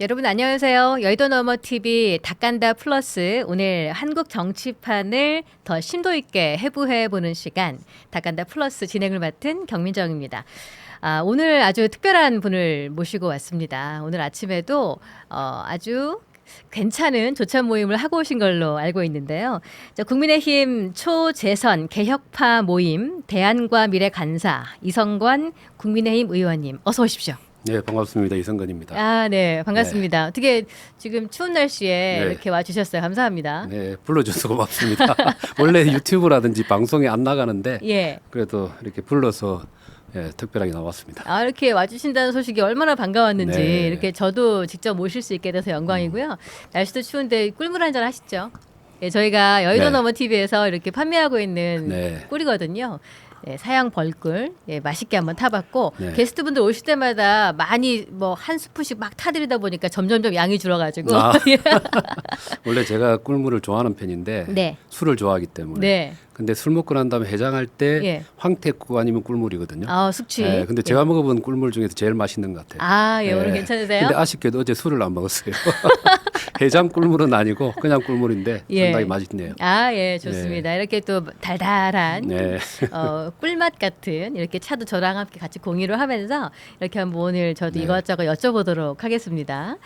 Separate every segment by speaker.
Speaker 1: 여러분 안녕하세요. 여의도 너머 TV 닭간다 플러스 오늘 한국 정치판을 더 심도 있게 해부해 보는 시간 닭간다 플러스 진행을 맡은 경민정입니다. 오늘 아주 특별한 분을 모시고 왔습니다. 오늘 아침에도 아주 괜찮은 조찬 모임을 하고 오신 걸로 알고 있는데요. 국민의힘 초재선 개혁파 모임 대안과 미래 간사 이성관 국민의힘 의원님 어서 오십시오.
Speaker 2: 네, 반갑습니다. 이성근입니다.
Speaker 1: 네, 반갑습니다.
Speaker 2: 네.
Speaker 1: 어떻게 지금 추운 날씨에
Speaker 2: 네.
Speaker 1: 이렇게 와주셨어요. 감사합니다.
Speaker 2: 네, 불러줘서 고맙습니다. 원래 유튜브라든지 방송에 안 나가는데
Speaker 1: 예.
Speaker 2: 그래도 이렇게 불러서 특별하게 나왔습니다.
Speaker 1: 이렇게 와주신다는 소식이 얼마나 반가웠는지
Speaker 2: 네.
Speaker 1: 이렇게 저도 직접 모실 수 있게 돼서 영광이고요. 날씨도 추운데 꿀물 한잔 하시죠. 예, 저희가 여의도
Speaker 2: 네.
Speaker 1: 너머 TV에서 이렇게 판매하고 있는
Speaker 2: 네.
Speaker 1: 꿀이거든요. 예, 사양 벌꿀 맛있게 한번 타봤고
Speaker 2: 네.
Speaker 1: 게스트분들 오실 때마다 많이 뭐 한 스푼씩 막 타드리다 보니까 점점점 양이 줄어가지고 예.
Speaker 2: 원래 제가 꿀물을 좋아하는 편인데
Speaker 1: 네.
Speaker 2: 술을 좋아하기 때문에.
Speaker 1: 네.
Speaker 2: 근데 술 먹고 난 다음에 해장할 때
Speaker 1: 예.
Speaker 2: 황태국 아니면 꿀물이거든요.
Speaker 1: 숙취.
Speaker 2: 네, 근데 제가 먹어본 꿀물 중에서 제일 맛있는 것 같아요.
Speaker 1: 예, 오늘 괜찮으세요?
Speaker 2: 근데 아쉽게도 어제 술을 안 먹었어요. 해장 꿀물은 아니고 그냥 꿀물인데
Speaker 1: 예.
Speaker 2: 상당히 맛있네요.
Speaker 1: 예, 좋습니다. 이렇게 또 달달한
Speaker 2: 네.
Speaker 1: 꿀맛 같은 이렇게 차도 저랑 함께 같이 공유를 하면서 이렇게 한번 오늘 저도
Speaker 2: 네.
Speaker 1: 이것저것 여쭤보도록 하겠습니다.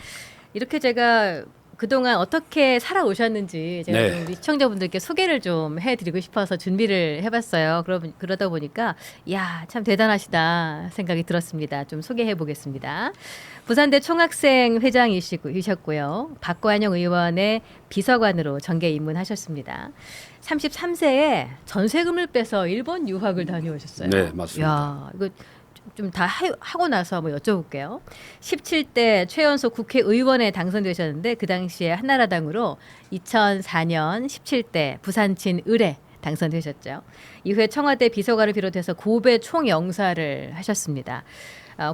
Speaker 1: 이렇게 제가 그동안 어떻게 살아오셨는지 제가
Speaker 2: 네.
Speaker 1: 좀 우리 시청자분들께 소개를 좀 해드리고 싶어서 준비를 해봤어요. 그러다 보니까 참 대단하시다 생각이 들었습니다. 좀 소개해 보겠습니다. 부산대 총학생 회장이셨고요. 박관영 의원의 비서관으로 정계 입문하셨습니다. 33세에 전세금을 빼서 일본 유학을 다녀오셨어요.
Speaker 2: 네, 맞습니다.
Speaker 1: 이거 좀 다 하고 나서 한번 여쭤볼게요. 17대 최연소 국회의원에 당선되셨는데 그 당시에 한나라당으로 2004년 17대 부산친 의뢰 당선되셨죠. 이후에 청와대 비서관을 비롯해서 고배 총영사를 하셨습니다.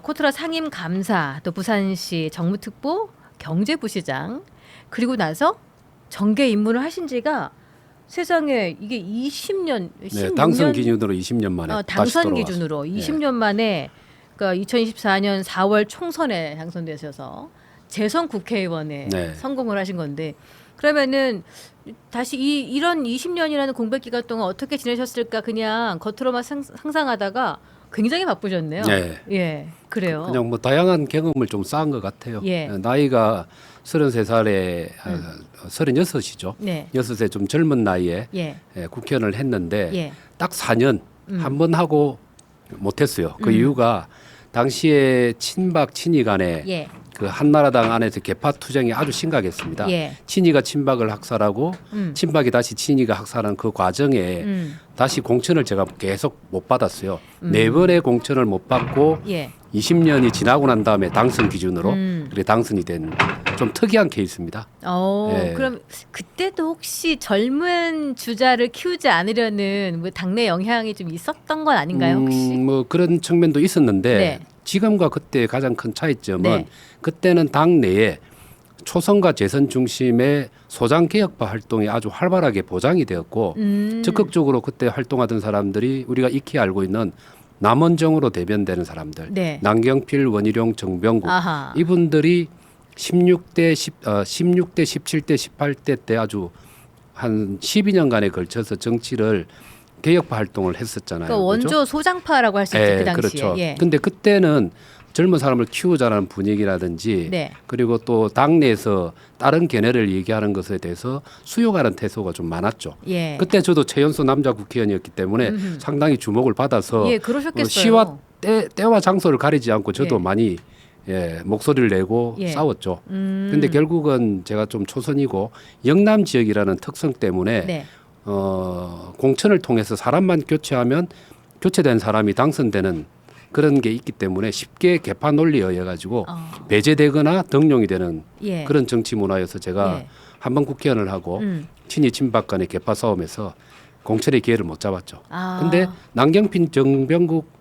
Speaker 1: 코트라 상임감사, 또 부산시 정무특보 경제부시장, 그리고 나서 정계 입문을 하신 지가 세상에 이게 20년,
Speaker 2: 네, 당선 기준으로 20년 만에 다시
Speaker 1: 당선
Speaker 2: 돌아왔어요.
Speaker 1: 기준으로 20년 만에 그러니까 2024년 4월 총선에 당선되셔서 재선 국회의원에
Speaker 2: 네.
Speaker 1: 성공을 하신 건데 그러면은 다시 이런 20년이라는 공백 기간 동안 어떻게 지내셨을까 그냥 겉으로만 상상하다가 굉장히 바쁘셨네요.
Speaker 2: 네.
Speaker 1: 예, 그래요.
Speaker 2: 그냥 뭐 다양한 경험을 좀 쌓은 것 같아요.
Speaker 1: 예.
Speaker 2: 나이가 33살에 36이죠.
Speaker 1: 네.
Speaker 2: 6세 좀 젊은 나이에
Speaker 1: 예.
Speaker 2: 국회의원을 했는데
Speaker 1: 예.
Speaker 2: 딱 4년 한 번 하고 못했어요. 그 이유가 당시에 친박 친이 간에
Speaker 1: 예.
Speaker 2: 그 한나라당 안에서 개파 투쟁이 아주 심각했습니다.
Speaker 1: 예.
Speaker 2: 친이가 친박을 학살하고 친박이 다시 친이가 학살한 그 과정에 다시 공천을 제가 계속 못 받았어요. 네 번의 공천을 못 받고
Speaker 1: 예.
Speaker 2: 20년이 지나고 난 다음에 당선 기준으로 그래 당선이 된 좀 특이한 케이스입니다. 예.
Speaker 1: 그럼 그때도 혹시 젊은 주자를 키우지 않으려는 뭐 당내 영향이 좀 있었던 건 아닌가요, 혹시?
Speaker 2: 뭐 그런 측면도 있었는데
Speaker 1: 네.
Speaker 2: 지금과 그때 가장 큰 차이점은
Speaker 1: 네.
Speaker 2: 그때는 당 내에 초선과 재선 중심의 소장 개혁파 활동이 아주 활발하게 보장이 되었고 적극적으로 그때 활동하던 사람들이 우리가 익히 알고 있는 남원정으로 대변되는 사람들,
Speaker 1: 네.
Speaker 2: 남경필, 원희룡, 정병국
Speaker 1: 아하.
Speaker 2: 이분들이 16대, 17대, 18대 때 아주 한 12년간에 걸쳐서 정치를 개혁파 활동을 했었잖아요.
Speaker 1: 그러니까 원조
Speaker 2: 그렇죠?
Speaker 1: 소장파라고 할 수 있죠, 그 당시에.
Speaker 2: 그렇죠.
Speaker 1: 예.
Speaker 2: 근데 그때는 젊은 사람을 키우자는 분위기라든지
Speaker 1: 네.
Speaker 2: 그리고 또 당내에서 다른 견해를 얘기하는 것에 대해서 수용하는 태도가 좀 많았죠.
Speaker 1: 예.
Speaker 2: 그때 저도 최연소 남자 국회의원이었기 때문에 상당히 주목을 받아서
Speaker 1: 예, 그러셨겠어요.
Speaker 2: 시와 때와 장소를 가리지 않고 저도
Speaker 1: 예.
Speaker 2: 많이 목소리를 내고
Speaker 1: 예.
Speaker 2: 싸웠죠. 근데 결국은 제가 좀 초선이고 영남 지역이라는 특성 때문에
Speaker 1: 네.
Speaker 2: 공천을 통해서 사람만 교체하면 교체된 사람이 당선되는 그런 게 있기 때문에 쉽게 개파 논리에 의해 가지고 배제되거나 등용이 되는
Speaker 1: 예.
Speaker 2: 그런 정치 문화여서 제가
Speaker 1: 예.
Speaker 2: 한번 국회의원을 하고 친이 친박 간의 개파 싸움에서 공천의 기회를 못 잡았죠. 근데 남경필, 정병국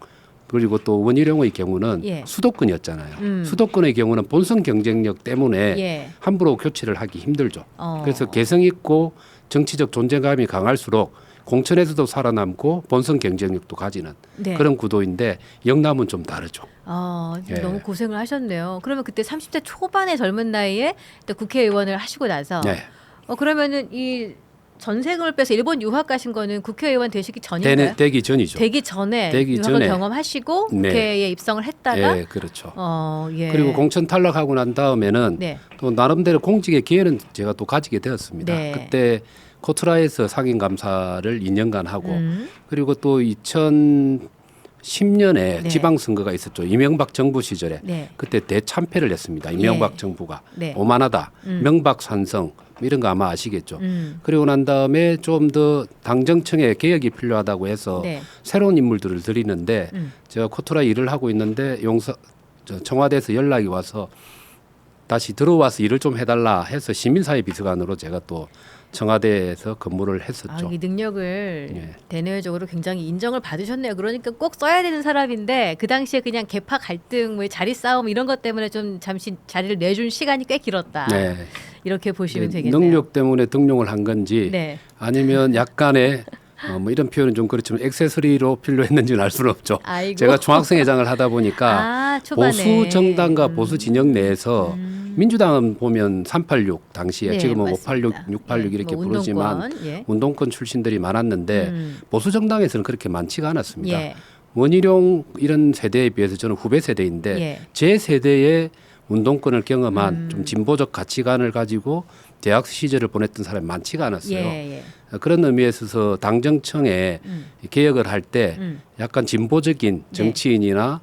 Speaker 2: 그리고 또 원희룡의 경우는
Speaker 1: 예.
Speaker 2: 수도권이었잖아요. 수도권의 경우는 본선 경쟁력 때문에
Speaker 1: 예.
Speaker 2: 함부로 교체를 하기 힘들죠. 그래서 개성 있고 정치적 존재감이 강할수록 공천에서도 살아남고 본선 경쟁력도 가지는
Speaker 1: 네.
Speaker 2: 그런 구도인데 영남은 좀 다르죠.
Speaker 1: 좀
Speaker 2: 예.
Speaker 1: 너무 고생을 하셨네요. 그러면 그때 30대 초반의 젊은 나이에 또 국회의원을 하시고 나서
Speaker 2: 네.
Speaker 1: 그러면은 이 전세금을 빼서 일본 유학 가신 거는 국회의원 되시기 전인가요?
Speaker 2: 되기 전이죠.
Speaker 1: 되기 전에
Speaker 2: 되기
Speaker 1: 유학을
Speaker 2: 전에.
Speaker 1: 경험하시고
Speaker 2: 네.
Speaker 1: 국회에 입성을 했다가
Speaker 2: 예, 그렇죠.
Speaker 1: 예.
Speaker 2: 그리고 공천 탈락하고 난 다음에는
Speaker 1: 네.
Speaker 2: 또 나름대로 공직의 기회는 제가 또 가지게 되었습니다.
Speaker 1: 네.
Speaker 2: 그때 코트라에서 상임 감사를 2년간 하고 그리고 또 2010년에
Speaker 1: 네.
Speaker 2: 지방선거가 있었죠. 이명박 정부 시절에
Speaker 1: 네.
Speaker 2: 그때 대참패를 했습니다. 이명박
Speaker 1: 예.
Speaker 2: 정부가
Speaker 1: 네.
Speaker 2: 오만하다, 명박산성 이런 거 아마 아시겠죠.
Speaker 1: 음.
Speaker 2: 그리고 난 다음에 좀 더 당정청의 개혁이 필요하다고 해서
Speaker 1: 네.
Speaker 2: 새로운 인물들을 들이는데 제가 코트라 일을 하고 있는데 청와대에서 연락이 와서 다시 들어와서 일을 좀 해달라 해서 시민사회 비서관으로 제가 또 청와대에서 근무를 했었죠.
Speaker 1: 이 능력을
Speaker 2: 예.
Speaker 1: 대내적으로 굉장히 인정을 받으셨네요. 그러니까 꼭 써야 되는 사람인데 그 당시에 그냥 계파 갈등, 뭐 자리 싸움 이런 것 때문에 좀 잠시 자리를 내준 시간이 꽤 길었다.
Speaker 2: 네.
Speaker 1: 이렇게 보시면 되겠네요.
Speaker 2: 능력 때문에 등용을 한 건지
Speaker 1: 네.
Speaker 2: 아니면 약간의 뭐 이런 표현은 좀 그렇지만 액세서리로 필요했는지는 알 수는 없죠.
Speaker 1: 아이고.
Speaker 2: 제가 중학생회장을 하다 보니까
Speaker 1: 초반에.
Speaker 2: 보수 정당과 보수 진영 내에서 민주당은 보면 386 당시에
Speaker 1: 네,
Speaker 2: 지금은
Speaker 1: 맞습니다.
Speaker 2: 586, 686
Speaker 1: 예,
Speaker 2: 이렇게
Speaker 1: 뭐
Speaker 2: 부르지만
Speaker 1: 운동권, 예.
Speaker 2: 운동권 출신들이 많았는데 보수 정당에서는 그렇게 많지가 않았습니다.
Speaker 1: 예.
Speaker 2: 원희룡 이런 세대에 비해서 저는 후배 세대인데
Speaker 1: 예.
Speaker 2: 제 세대의 운동권을 경험한 좀 진보적 가치관을 가지고 대학 시절을 보냈던 사람이 많지가 않았어요.
Speaker 1: 예, 예.
Speaker 2: 그런 의미에 있어서 당정청에 개혁을 할 때 약간 진보적인 정치인이나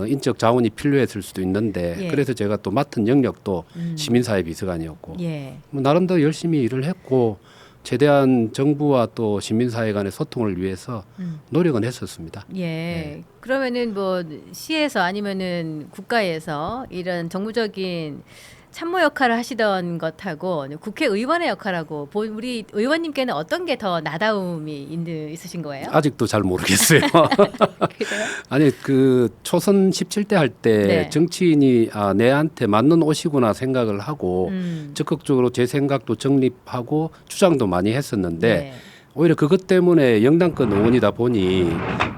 Speaker 2: 인적 자원이 필요했을 수도 있는데
Speaker 1: 예.
Speaker 2: 그래서 제가 또 맡은 영역도 시민사회 비서관이었고
Speaker 1: 예.
Speaker 2: 뭐 나름대로 열심히 일을 했고 최대한 정부와 또 시민사회 간의 소통을 위해서 노력은 했었습니다.
Speaker 1: 예. 그러면은 뭐 시에서 아니면은 국가에서 이런 정무적인 참모 역할을 하시던 것하고 국회의원의 역할하고 우리 의원님께는 어떤 게 더 나다움이 있으신 거예요?
Speaker 2: 아직도 잘 모르겠어요.
Speaker 1: 그래요?
Speaker 2: 아니 그 초선 17대 할 때
Speaker 1: 네.
Speaker 2: 정치인이 내한테 맞는 옷이구나 생각을 하고
Speaker 1: 음.
Speaker 2: 적극적으로 제 생각도 정립하고 주장도 많이 했었는데
Speaker 1: 네.
Speaker 2: 오히려 그것 때문에 영당권 의원이다 보니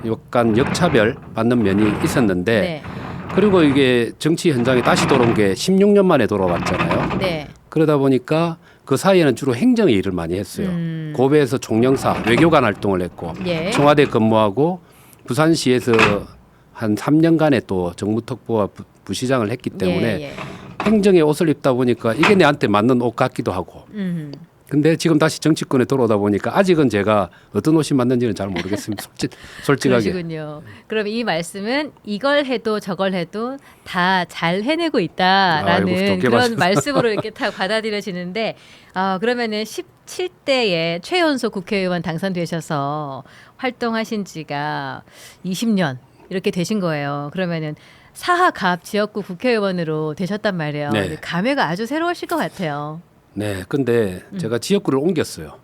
Speaker 2: 약간 역차별 받는 면이 있었는데
Speaker 1: 네.
Speaker 2: 그리고 이게 정치 현장에 다시 돌아온 게 16년 만에 돌아왔잖아요.
Speaker 1: 네.
Speaker 2: 그러다 보니까 그 사이에는 주로 행정의 일을 많이 했어요. 고베에서 총영사, 외교관 활동을 했고
Speaker 1: 예.
Speaker 2: 청와대 근무하고 부산시에서 한 3년간의 또 정무특보와 부시장을 했기 때문에
Speaker 1: 예, 예.
Speaker 2: 행정의 옷을 입다 보니까 이게 내한테 맞는 옷 같기도 하고 근데 지금 다시 정치권에 들어오다 보니까 아직은 제가 어떤 옷이 맞는지는 잘 모르겠습니다. 솔직하게.
Speaker 1: 그러시군요. 그럼 이 말씀은 이걸 해도 저걸 해도 다 잘 해내고 있다라는
Speaker 2: 아이고, 좋게
Speaker 1: 그런
Speaker 2: 봐주셔서.
Speaker 1: 말씀으로 이렇게 다 받아들여지는데 그러면은 17대에 최연소 국회의원 당선되셔서 활동하신 지가 20년 이렇게 되신 거예요. 그러면은 사하갑 지역구 국회의원으로 되셨단 말이에요.
Speaker 2: 네.
Speaker 1: 감회가 아주 새로우실 것 같아요.
Speaker 2: 네, 근데 제가 지역구를 옮겼어요.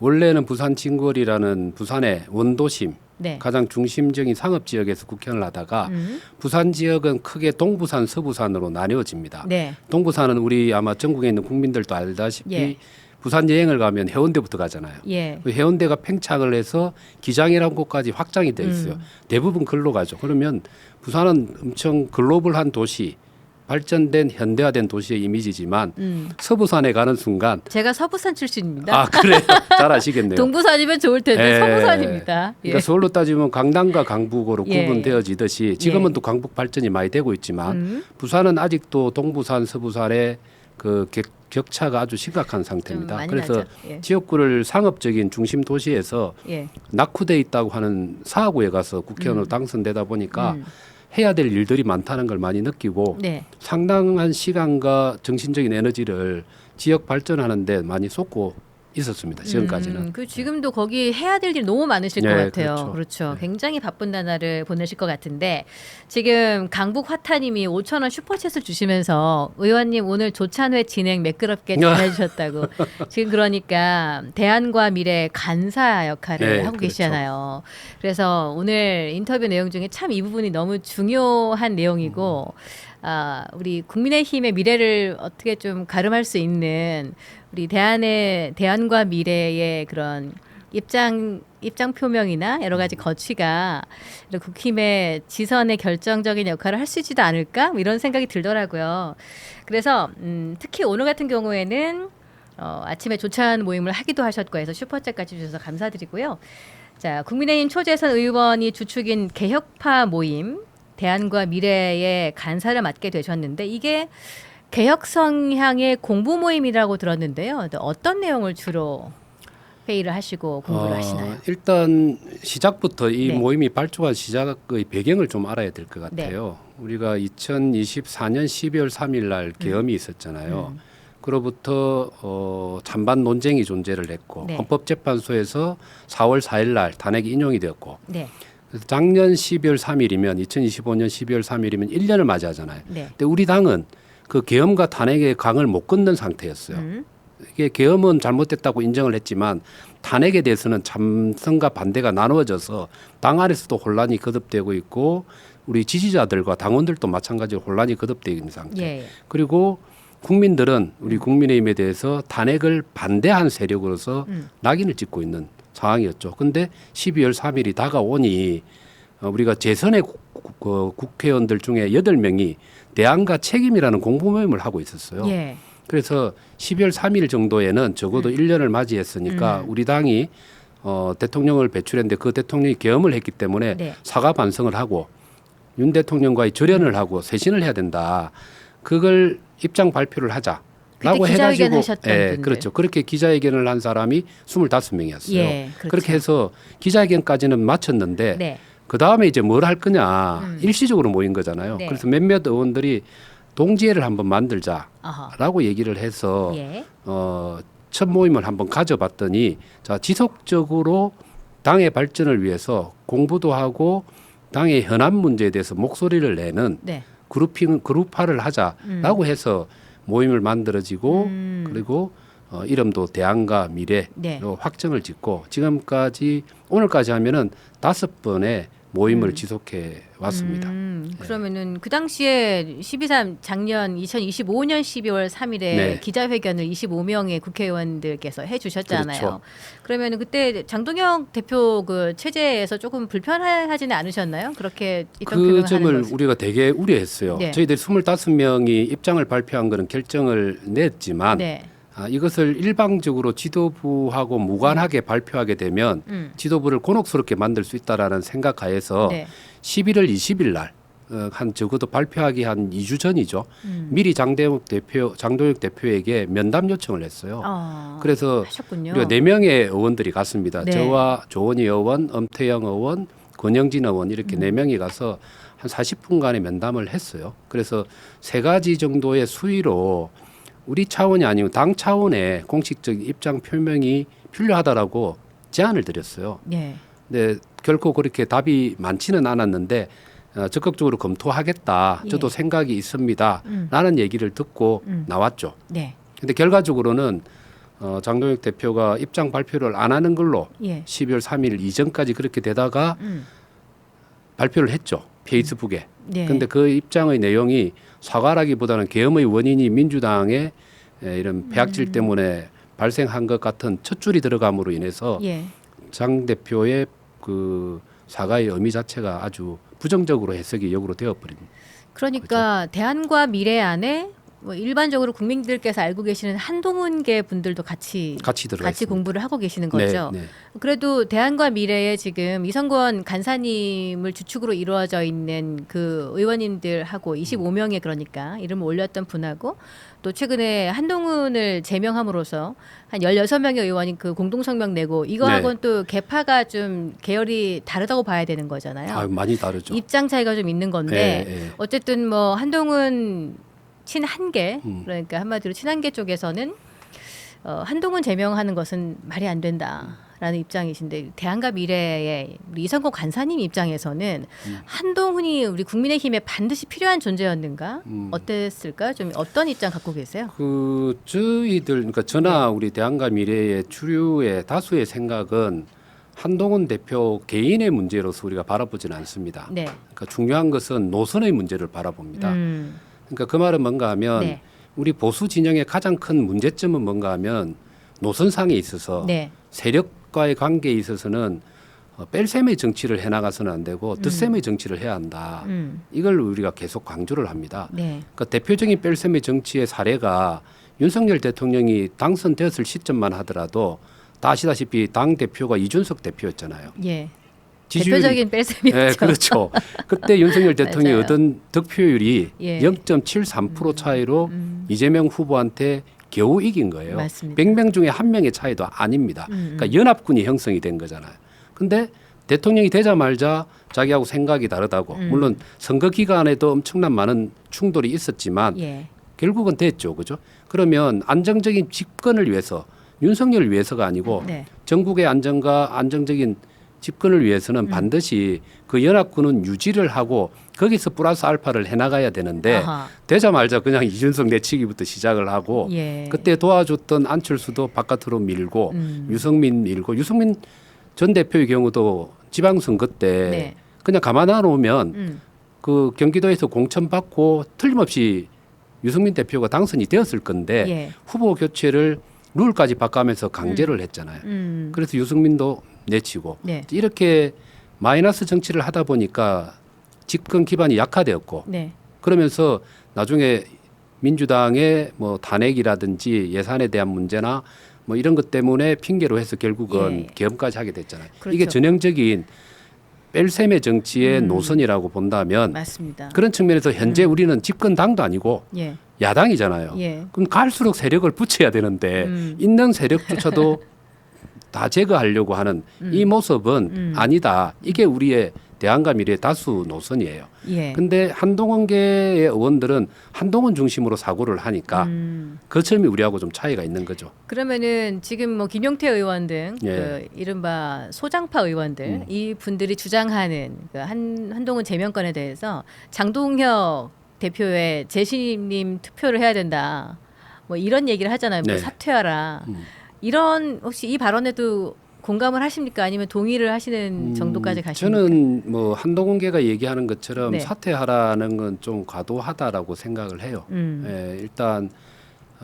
Speaker 2: 원래는 부산 진거리라는 부산의 원도심
Speaker 1: 네.
Speaker 2: 가장 중심적인 상업 지역에서 국회의원을 하다가 부산 지역은 크게 동부산, 서부산으로 나뉘어집니다.
Speaker 1: 네.
Speaker 2: 동부산은 우리 아마 전국에 있는 국민들도 알다시피
Speaker 1: 예.
Speaker 2: 부산 여행을 가면 해운대부터 가잖아요.
Speaker 1: 예.
Speaker 2: 그 해운대가 팽창을 해서 기장이라는 곳까지 확장이 돼 있어요. 대부분 글로 가죠. 그러면 부산은 엄청 글로벌한 도시, 발전된 현대화된 도시의 이미지지만 서부산에 가는 순간
Speaker 1: 제가 서부산 출신입니다.
Speaker 2: 그래요. 잘 아시겠네요.
Speaker 1: 동부산이면 좋을 텐데
Speaker 2: 예.
Speaker 1: 서부산입니다. 예.
Speaker 2: 그러니까 서울로 따지면 강남과 강북으로
Speaker 1: 예.
Speaker 2: 구분되어지듯이 지금은
Speaker 1: 예.
Speaker 2: 또 강북 발전이 많이 되고 있지만 부산은 아직도 동부산, 서부산의 그 격차가 아주 심각한 상태입니다.
Speaker 1: 많이
Speaker 2: 그래서
Speaker 1: 나죠. 예.
Speaker 2: 지역구를 상업적인 중심 도시에서
Speaker 1: 예.
Speaker 2: 낙후돼 있다고 하는 사하구에 가서 국회의원으로 당선되다 보니까 해야 될 일들이 많다는 걸 많이 느끼고
Speaker 1: 네.
Speaker 2: 상당한 시간과 정신적인 에너지를 지역 발전하는 데 많이 쏟고 있었습니다. 지금까지는.
Speaker 1: 그 지금도 거기 해야 될 일이 너무 많으실 것
Speaker 2: 네,
Speaker 1: 같아요. 그렇죠. 굉장히 바쁜 나날을 보내실 것 같은데 지금 강북 화타님이 5천 원 슈퍼챗을 주시면서 의원님 오늘 조찬회 진행 매끄럽게 잘해주셨다고. 지금 그러니까 대안과 미래 간사 역할을
Speaker 2: 네,
Speaker 1: 하고
Speaker 2: 그렇죠.
Speaker 1: 계시잖아요. 그래서 오늘 인터뷰 내용 중에 참 이 부분이 너무 중요한 내용이고 우리 국민의힘의 미래를 어떻게 좀 가름할 수 있는 우리 대안과 미래의 그런 입장 표명이나 여러 가지 거취가 국힘의 지선의 결정적인 역할을 할 수 있지도 않을까 뭐 이런 생각이 들더라고요. 그래서 특히 오늘 같은 경우에는 아침에 조찬 모임을 하기도 하셨고 해서 슈퍼챗까지 주셔서 감사드리고요. 자, 국민의힘 초재선 의원이 주축인 개혁파 모임 대안과 미래의 간사를 맡게 되셨는데 이게 개혁 성향의 공부 모임이라고 들었는데요. 어떤 내용을 주로 회의를 하시고 공부를 하시나요?
Speaker 2: 일단 시작부터 이
Speaker 1: 네.
Speaker 2: 모임이 발족한 시작의 배경을 좀 알아야 될 것 같아요. 우리가 2024년 12월 3일 날 계엄이 있었잖아요. 그로부터 찬반 논쟁이 존재를 했고
Speaker 1: 네.
Speaker 2: 헌법재판소에서 4월 4일 날 탄핵이 인용이 되었고
Speaker 1: 네.
Speaker 2: 그래서 작년 12월 3일이면 2025년 12월 3일이면 1년을 맞이하잖아요.
Speaker 1: 네.
Speaker 2: 근데 우리 당은 그 계엄과 탄핵의 강을 못 건넌 상태였어요. 이게 계엄은 잘못됐다고 인정을 했지만 탄핵에 대해서는 찬성과 반대가 나누어져서 당 안에서도 혼란이 거듭되고 있고 우리 지지자들과 당원들도 마찬가지로 혼란이 거듭되어 있는 상태.
Speaker 1: 예.
Speaker 2: 그리고 국민들은 우리 국민의힘에 대해서 탄핵을 반대한 세력으로서 낙인을 찍고 있는 상황이었죠. 근데 12월 3일이 다가오니 우리가 재선의 국회의원들 중에 8명이 대안과 책임이라는 공부 모임을 하고 있었어요.
Speaker 1: 예.
Speaker 2: 그래서 12월 3일 정도에는 적어도 1년을 맞이했으니까 우리 당이 대통령을 배출했는데 그 대통령이 계엄을 했기 때문에
Speaker 1: 네.
Speaker 2: 사과 반성을 하고 윤 대통령과의 절연을 하고 쇄신을 해야 된다. 그걸 입장 발표를 하자라고
Speaker 1: 그때
Speaker 2: 해가지고
Speaker 1: 기자회견 하셨던 분들.
Speaker 2: 그렇죠. 그렇게 기자회견을 한 사람이 25명이었어요.
Speaker 1: 예, 그렇죠.
Speaker 2: 그렇게 해서 기자회견까지는 마쳤는데
Speaker 1: 네.
Speaker 2: 그 다음에 이제 뭘 할 거냐 일시적으로 모인 거잖아요.
Speaker 1: 네.
Speaker 2: 그래서 몇몇 의원들이 동지회를 한번 만들자라고
Speaker 1: 어허.
Speaker 2: 얘기를 해서
Speaker 1: 예.
Speaker 2: 첫 모임을 한번 가져봤더니 자 지속적으로 당의 발전을 위해서 공부도 하고 당의 현안 문제에 대해서 목소리를 내는
Speaker 1: 네.
Speaker 2: 그룹화를 하자라고 해서 모임을 만들어지고 그리고 이름도 대안과 미래로
Speaker 1: 네.
Speaker 2: 확정을 짓고 지금까지 오늘까지 하면은 5번의 모임을 지속해 왔습니다.
Speaker 1: 그러면은 그 당시에 12.3 작년 2025년 12월 3일에
Speaker 2: 네.
Speaker 1: 기자회견을 25명의 국회의원들께서 해주셨잖아요.
Speaker 2: 그렇죠.
Speaker 1: 그러면은 그때 장동혁 대표 그 체제에서 조금 불편하지는 않으셨나요? 그렇게 입장
Speaker 2: 그
Speaker 1: 표명을
Speaker 2: 점을
Speaker 1: 하는 것을.
Speaker 2: 우리가 되게 우려했어요.
Speaker 1: 네.
Speaker 2: 저희들이 25명이 입장을 발표한 거는 결정을 냈지만
Speaker 1: 네.
Speaker 2: 이것을 일방적으로 지도부하고 무관하게 발표하게 되면 지도부를 곤혹스럽게 만들 수 있다라는 생각하에서
Speaker 1: 네.
Speaker 2: 11월 20일 날 한 적어도 발표하기 한 2주 전이죠. 미리 장동혁 대표에게 면담 요청을 했어요. 그래서
Speaker 1: 하셨군요.
Speaker 2: 우리가 4명의 의원들이 갔습니다.
Speaker 1: 네.
Speaker 2: 저와 조원희 의원, 엄태영 의원, 권영진 의원 이렇게 4명이 가서 한 40분간의 면담을 했어요. 그래서 3가지 정도의 수위로 우리 차원이 아니고 당 차원의 공식적인 입장 표명이 필요하다라고 제안을 드렸어요.
Speaker 1: 네.
Speaker 2: 근데 결코 그렇게 답이 많지는 않았는데 적극적으로 검토하겠다.
Speaker 1: 예.
Speaker 2: 저도 생각이 있습니다. 라는 얘기를 듣고 나왔죠.
Speaker 1: 네.
Speaker 2: 근데 결과적으로는 장동혁 대표가 입장 발표를 안 하는 걸로
Speaker 1: 예.
Speaker 2: 12월 3일 이전까지 그렇게 되다가 발표를 했죠. 페이스북에.
Speaker 1: 네.
Speaker 2: 근데 그 입장의 내용이 사과라기보다는 계엄의 원인이 민주당의 이런 배악질 때문에 발생한 것 같은 첫 줄이 들어감으로 인해서
Speaker 1: 예.
Speaker 2: 장 대표의 그 사과의 의미 자체가 아주 부정적으로 해석이 역으로 되어버립니다.
Speaker 1: 그러니까 대안과 미래 안에 뭐 일반적으로 국민들께서 알고 계시는 한동훈계 분들도 같이
Speaker 2: 들어가
Speaker 1: 같이
Speaker 2: 있습니다.
Speaker 1: 공부를 하고 계시는 거죠.
Speaker 2: 네, 네.
Speaker 1: 그래도 대안과 미래에 지금 이성권 간사님을 주축으로 이루어져 있는 그 의원님들하고 25명의 그러니까 이름을 올렸던 분하고 또 최근에 한동훈을 제명함으로써 한 16명의 의원이 그 공동성명 내고 이거하고는
Speaker 2: 네.
Speaker 1: 또 계파가 좀 계열이 다르다고 봐야 되는 거잖아요.
Speaker 2: 많이 다르죠.
Speaker 1: 입장 차이가 좀 있는 건데
Speaker 2: 네.
Speaker 1: 어쨌든 뭐 한동훈 친한계 그러니까 한마디로 친한계 쪽에서는 한동훈 제명하는 것은 말이 안 된다라는 입장이신데 대안과 미래의 우리 이성권 간사님 입장에서는 한동훈이 우리 국민의힘에 반드시 필요한 존재였는가 어땠을까 좀 어떤 입장 갖고 계세요?
Speaker 2: 그 저희들 그러니까 저나 우리 대안과 미래의 주류의 다수의 생각은 한동훈 대표 개인의 문제로서 우리가 바라보지는 않습니다.
Speaker 1: 네.
Speaker 2: 그러니까 중요한 것은 노선의 문제를 바라봅니다. 그러니까 그 말은 뭔가 하면
Speaker 1: 네.
Speaker 2: 우리 보수 진영의 가장 큰 문제점은 뭔가 하면 노선상에 있어서
Speaker 1: 네.
Speaker 2: 세력 기업과의 관계에 있어서는 뺄셈의 정치를 해나가서는 안 되고 덧셈의 정치를 해야 한다. 이걸 우리가 계속 강조를 합니다.
Speaker 1: 네.
Speaker 2: 그러니까 대표적인 뺄셈의 정치의 사례가 윤석열 대통령이 당선되었을 시점만 하더라도 다 아시다시피 당 대표가 이준석 대표였잖아요.
Speaker 1: 예.
Speaker 2: 지지율이-
Speaker 1: 대표적인 뺄셈이었죠.
Speaker 2: 네, 그렇죠. 그때 윤석열 대통령이
Speaker 1: 맞아요.
Speaker 2: 얻은 득표율이
Speaker 1: 예.
Speaker 2: 0.73% 차이로 이재명 후보한테 겨우 이긴 거예요.
Speaker 1: 맞습니다.
Speaker 2: 100명 중에 한 명의 차이도 아닙니다. 그러니까 연합군이 형성이 된 거잖아요. 근데 대통령이 되자마자 자기하고 생각이 다르다고 물론 선거 기간에도 엄청난 많은 충돌이 있었지만
Speaker 1: 예.
Speaker 2: 결국은 됐죠. 그죠? 그러면 안정적인 집권을 위해서 윤석열을 위해서가 아니고
Speaker 1: 네.
Speaker 2: 전국의 안정과 안정적인 집권을 위해서는 반드시 그 연합군은 유지를 하고 거기서 플러스 알파를 해나가야 되는데
Speaker 1: 아하.
Speaker 2: 되자마자 그냥 이준석 내치기부터 시작을 하고
Speaker 1: 예.
Speaker 2: 그때 도와줬던 안철수도 바깥으로 밀고 유승민 밀고 유승민 전 대표의 경우도 지방선거 때
Speaker 1: 네.
Speaker 2: 그냥 가만 안 놓으면 그 경기도에서 공천받고 틀림없이 유승민 대표가 당선이 되었을 건데
Speaker 1: 예.
Speaker 2: 후보 교체를 룰까지 바꿔가면서 강제를 했잖아요. 그래서 유승민도 내치고
Speaker 1: 네.
Speaker 2: 이렇게 마이너스 정치를 하다 보니까 집권 기반이 약화되었고
Speaker 1: 네.
Speaker 2: 그러면서 나중에 민주당의 뭐 탄핵이라든지 예산에 대한 문제나 뭐 이런 것 때문에 핑계로 해서 결국은
Speaker 1: 예.
Speaker 2: 계엄까지 하게 됐잖아요.
Speaker 1: 그렇죠.
Speaker 2: 이게 전형적인 뺄셈의 정치의 노선이라고 본다면
Speaker 1: 맞습니다.
Speaker 2: 그런 측면에서 현재 우리는 집권 당도 아니고
Speaker 1: 예.
Speaker 2: 야당이잖아요.
Speaker 1: 예.
Speaker 2: 그럼 갈수록 세력을 붙여야 되는데 있는 세력조차도 다 제거하려고 하는 이 모습은 아니다. 이게 우리의 대안과 미래의 다수 노선이에요.
Speaker 1: 예.
Speaker 2: 근데 한동훈계의 의원들은 한동훈 중심으로 사고를 하니까 그 점이 우리하고 좀 차이가 있는 거죠.
Speaker 1: 그러면은 지금 뭐 김용태 의원 등
Speaker 2: 예.
Speaker 1: 그 이른바 소장파 의원들 이 분들이 주장하는 그 한동훈 제명권에 대해서 장동혁 대표의 재신임 투표를 해야 된다. 뭐 이런 얘기를 하잖아요. 뭐
Speaker 2: 네.
Speaker 1: 사퇴하라. 이런 혹시 이 발언에도 공감을 하십니까? 아니면 동의를 하시는 정도까지 가십니까?
Speaker 2: 저는 뭐 한동훈계가 얘기하는 것처럼
Speaker 1: 네.
Speaker 2: 사퇴하라는 건 좀 과도하다라고 생각을 해요.
Speaker 1: 음.
Speaker 2: 예, 일단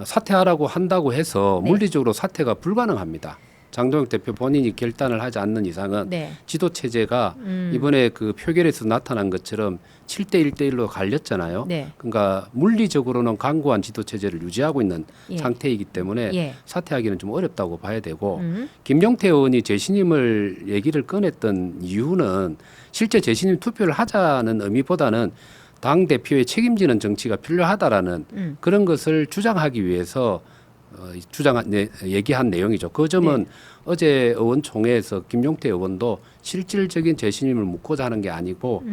Speaker 2: 사퇴하라고 한다고 해서
Speaker 1: 네.
Speaker 2: 물리적으로 사퇴가 불가능합니다. 장동혁 대표 본인이 결단을 하지 않는 이상은
Speaker 1: 네.
Speaker 2: 지도 체제가 이번에 그 표결에서 나타난 것처럼 7대 1대1로 갈렸잖아요.
Speaker 1: 네.
Speaker 2: 그러니까 물리적으로는 강고한 지도 체제를 유지하고 있는
Speaker 1: 예.
Speaker 2: 상태이기 때문에
Speaker 1: 예.
Speaker 2: 사퇴하기는 좀 어렵다고 봐야 되고 김용태 의원이 재신임을 얘기를 꺼냈던 이유는 실제 재신임 투표를 하자는 의미보다는 당 대표의 책임지는 정치가 필요하다라는 그런 것을 주장하기 위해서 얘기한 내용이죠. 그 점은
Speaker 1: 네.
Speaker 2: 어제 의원총회에서 김용태 의원도 실질적인 재신임을 묻고자 하는 게 아니고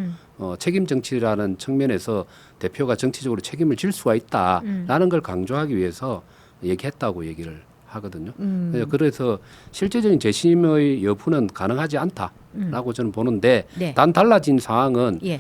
Speaker 2: 책임 정치라는 측면에서 대표가 정치적으로 책임을 질 수가 있다라는 걸 강조하기 위해서 얘기했다고 얘기를 하거든요. 그래서 실제적인 재신임의 여부는 가능하지 않다라고 저는 보는데
Speaker 1: 네.
Speaker 2: 단 달라진 상황은
Speaker 1: 예.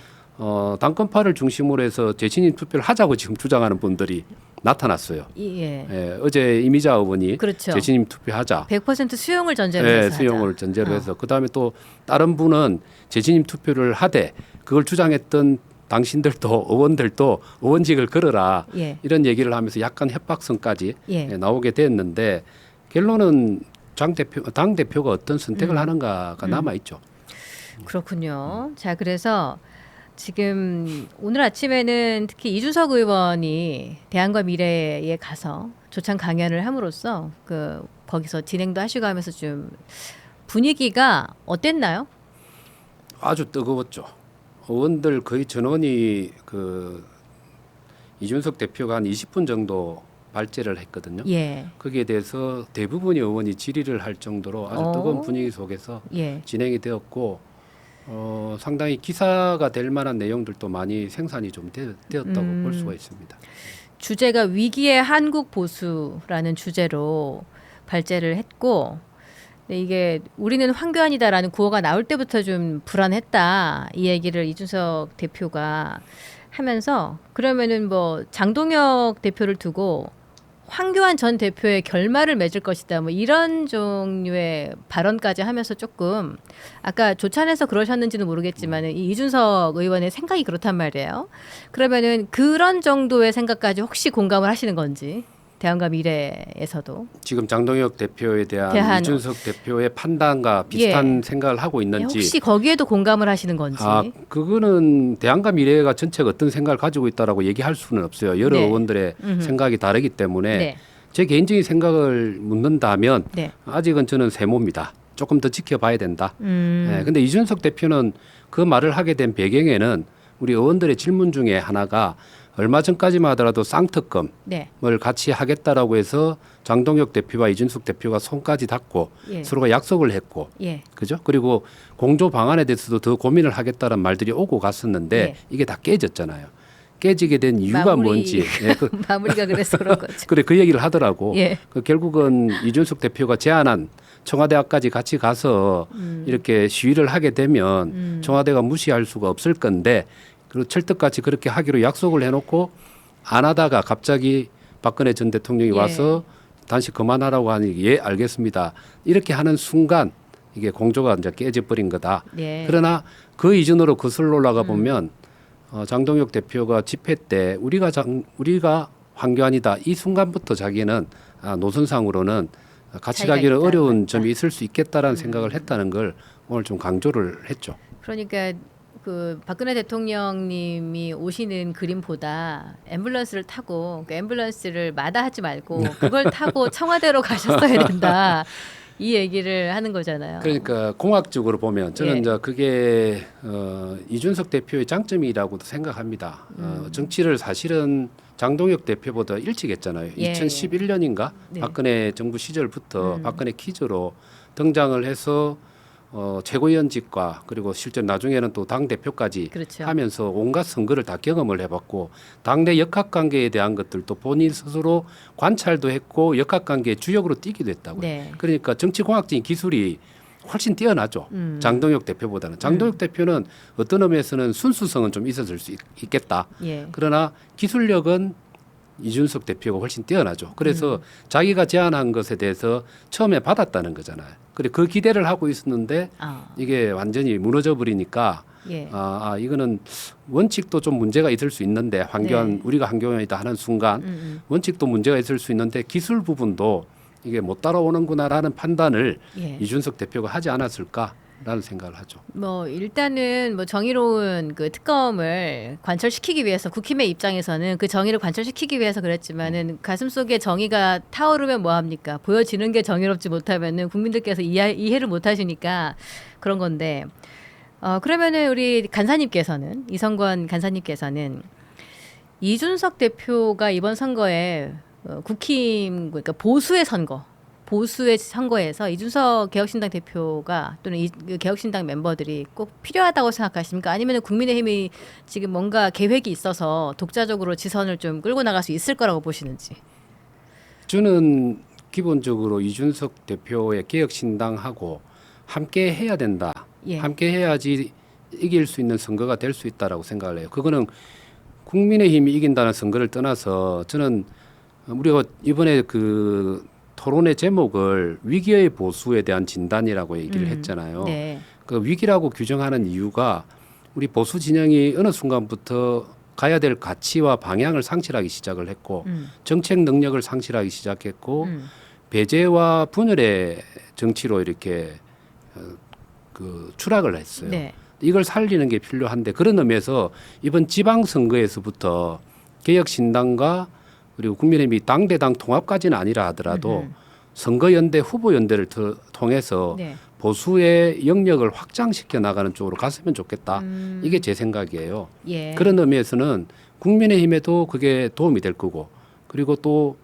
Speaker 2: 당권파를 중심으로 해서 재신임 투표를 하자고 지금 주장하는 분들이 나타났어요.
Speaker 1: 예.
Speaker 2: 예, 어제 이미자 의원이
Speaker 1: 그렇죠.
Speaker 2: 재신임 투표하자.
Speaker 1: 100% 수용을 전제로
Speaker 2: 예,
Speaker 1: 해서 하자.
Speaker 2: 수용을 전제로 해서 그다음에 또 다른 분은 재신임 투표를 하되 그걸 주장했던 당신들도 의원들도 의원직을 걸어라
Speaker 1: 예.
Speaker 2: 이런 얘기를 하면서 약간 협박성까지
Speaker 1: 예.
Speaker 2: 나오게 됐는데 결론은 당 대표가 어떤 선택을 하는가가 남아 있죠.
Speaker 1: 그렇군요. 자, 그래서 지금 오늘 아침에는 특히 이준석 의원이 대안과 미래에 가서 조찬 강연을 함으로써 그 거기서 진행도 하시고 하면서 좀 분위기가 어땠나요?
Speaker 2: 아주 뜨거웠죠. 의원들 거의 전원이 그 이준석 대표가 한 20분 정도 발제를 했거든요.
Speaker 1: 예.
Speaker 2: 거기에 대해서 대부분의 의원이 질의를 할 정도로 아주 뜨거운 분위기 속에서
Speaker 1: 예.
Speaker 2: 진행이 되었고 상당히 기사가 될 만한 내용들도 많이 생산이 좀 되었다고 볼 수가 있습니다.
Speaker 1: 주제가 위기의 한국 보수라는 주제로 발제를 했고 근데 이게 우리는 황교안이다라는 구호가 나올 때부터 좀 불안했다 이 얘기를 이준석 대표가 하면서 그러면은 뭐 장동혁 대표를 두고 황교안 전 대표의 결말을 맺을 것이다. 뭐 이런 종류의 발언까지 하면서 조금 아까 조찬해서 그러셨는지는 모르겠지만 이 이준석 의원의 생각이 그렇단 말이에요. 그러면은 그런 정도의 생각까지 혹시 공감을 하시는 건지. 대한과 미래에서도
Speaker 2: 지금 장동혁 대표에 대한 이준석 대표의 판단과 비슷한 생각을 하고 있는지
Speaker 1: 혹시 거기에도 공감을 하시는 건지.
Speaker 2: 그거는 대한과 미래가 전체가 어떤 생각을 가지고 있다라고 얘기할 수는 없어요. 여러 의원들의 생각이 다르기 때문에 제 개인적인 생각을 묻는다면 아직은 저는 세모입니다. 조금 더 지켜봐야 된다. 근데 이준석 대표는 그 말을 하게 된 배경에는 우리 의원들의 질문 중에 하나가 얼마 전까지만 하더라도 쌍특검을 같이 하겠다라고 해서 장동혁 대표와 이준석 대표가 손까지 닿고 서로가 약속을 했고, 그죠? 그리고 공조 방안에 대해서도 더 고민을 하겠다는 말들이 오고 갔었는데 이게 다 깨졌잖아요. 깨지게 된 이유가 뭔지.
Speaker 1: 마무리가 그래서 그런 거죠.
Speaker 2: 그래 그 얘기를 하더라고. 결국은 이준석 대표가 제안한 청와대 앞까지 같이 가서 이렇게 시위를 하게 되면 청와대가 무시할 수가 없을 건데. 그리고 철떡같이 그렇게 하기로 약속을 해놓고 안 하다가 갑자기 박근혜 전 대통령이 와서 단식 그만하라고 하니 알겠습니다. 이렇게 하는 순간 이게 공조가 이제 깨져버린 거다. 그러나 그 이전으로 거슬러 올라가 보면 장동혁 대표가 집회 때 우리가 황교안이다. 이 순간부터 자기는 노선상으로는 같이 가기는 어려운 점이 있을 수 있겠다라는 생각을 했다는 걸 오늘 좀 강조를 했죠.
Speaker 1: 그러니까 그 박근혜 대통령님이 오시는 그림보다 앰뷸런스를 타고 그 앰뷸런스를 마다하지 말고 그걸 타고 청와대로 가셨어야 된다. 이 얘기를 하는 거잖아요.
Speaker 2: 그러니까 공학적으로 보면 저는 이제 그게 이준석 대표의 장점이라고도 생각합니다. 정치를 사실은 장동혁 대표보다 일찍 했잖아요. 2011년인가 박근혜 정부 시절부터 박근혜 퀴즈로 등장을 해서 최고위원직과 그리고 실제 나중에는 또 당 대표까지 하면서 온갖 선거를 다 경험을 해봤고 당내 역학관계에 대한 것들도 본인 스스로 관찰도 했고 역학관계의 주역으로 뛰기도 했다고요. 그러니까 정치공학적인 기술이 훨씬 뛰어나죠. 장동혁 대표보다는. 장동혁 대표는 어떤 의미에서는 순수성은 좀 있었을 수 있겠다. 그러나 기술력은 이준석 대표가 훨씬 뛰어나죠. 그래서 자기가 제안한 것에 대해서 처음에 받았다는 거잖아요. 그래 그 기대를 하고 있었는데 이게 완전히 무너져 버리니까 이거는 원칙도 좀 문제가 있을 수 있는데 우리가 황교안이다 하는 순간 원칙도 문제가 있을 수 있는데 기술 부분도 이게 못 따라오는구나라는 판단을 이준석 대표가 하지 않았을까라는 생각을 하죠.
Speaker 1: 뭐 일단은 뭐 정의로운 그 특검을 관철시키기 위해서 국힘의 입장에서는 그 정의를 관철시키기 위해서 그랬지만은 가슴속에 정의가 타오르면 뭐 합니까? 보여지는 게 정의롭지 못하면은 국민들께서 이해를 못 하시니까 그런 건데 그러면은 우리 간사님께서는 이성권 간사님께서는 이준석 대표가 이번 선거에 국힘 그러니까 보수의 선거에서 이준석 개혁신당 대표가 또는 이 개혁신당 멤버들이 꼭 필요하다고 생각하십니까? 아니면 국민의힘이 지금 뭔가 계획이 있어서 독자적으로 지선을 좀 끌고 나갈 수 있을 거라고 보시는지?
Speaker 2: 저는 기본적으로 이준석 대표의 개혁신당하고 함께 해야 된다. 함께 해야지 이길 수 있는 선거가 될 수 있다라고 생각을 해요. 그거는 국민의힘이 이긴다는 선거를 떠나서 저는 우리가 이번에 그 토론의 제목을 위기의 보수에 대한 진단이라고 얘기를 했잖아요. 그 위기라고 규정하는 이유가 우리 보수 진영이 어느 순간부터 가야 될 가치와 방향을 상실하기 시작을 했고 정책 능력을 상실하기 시작했고 배제와 분열의 정치로 이렇게 그 추락을 했어요. 이걸 살리는 게 필요한데 그런 의미에서 이번 지방선거에서부터 개혁신당과 그리고 국민의힘이 당대당 통합까지는 아니라 하더라도 선거연대 후보연대를 통해서 보수의 영역을 확장시켜 나가는 쪽으로 갔으면 좋겠다. 이게 제 생각이에요. 그런 의미에서는 국민의힘에도 그게 도움이 될 거고 그리고 또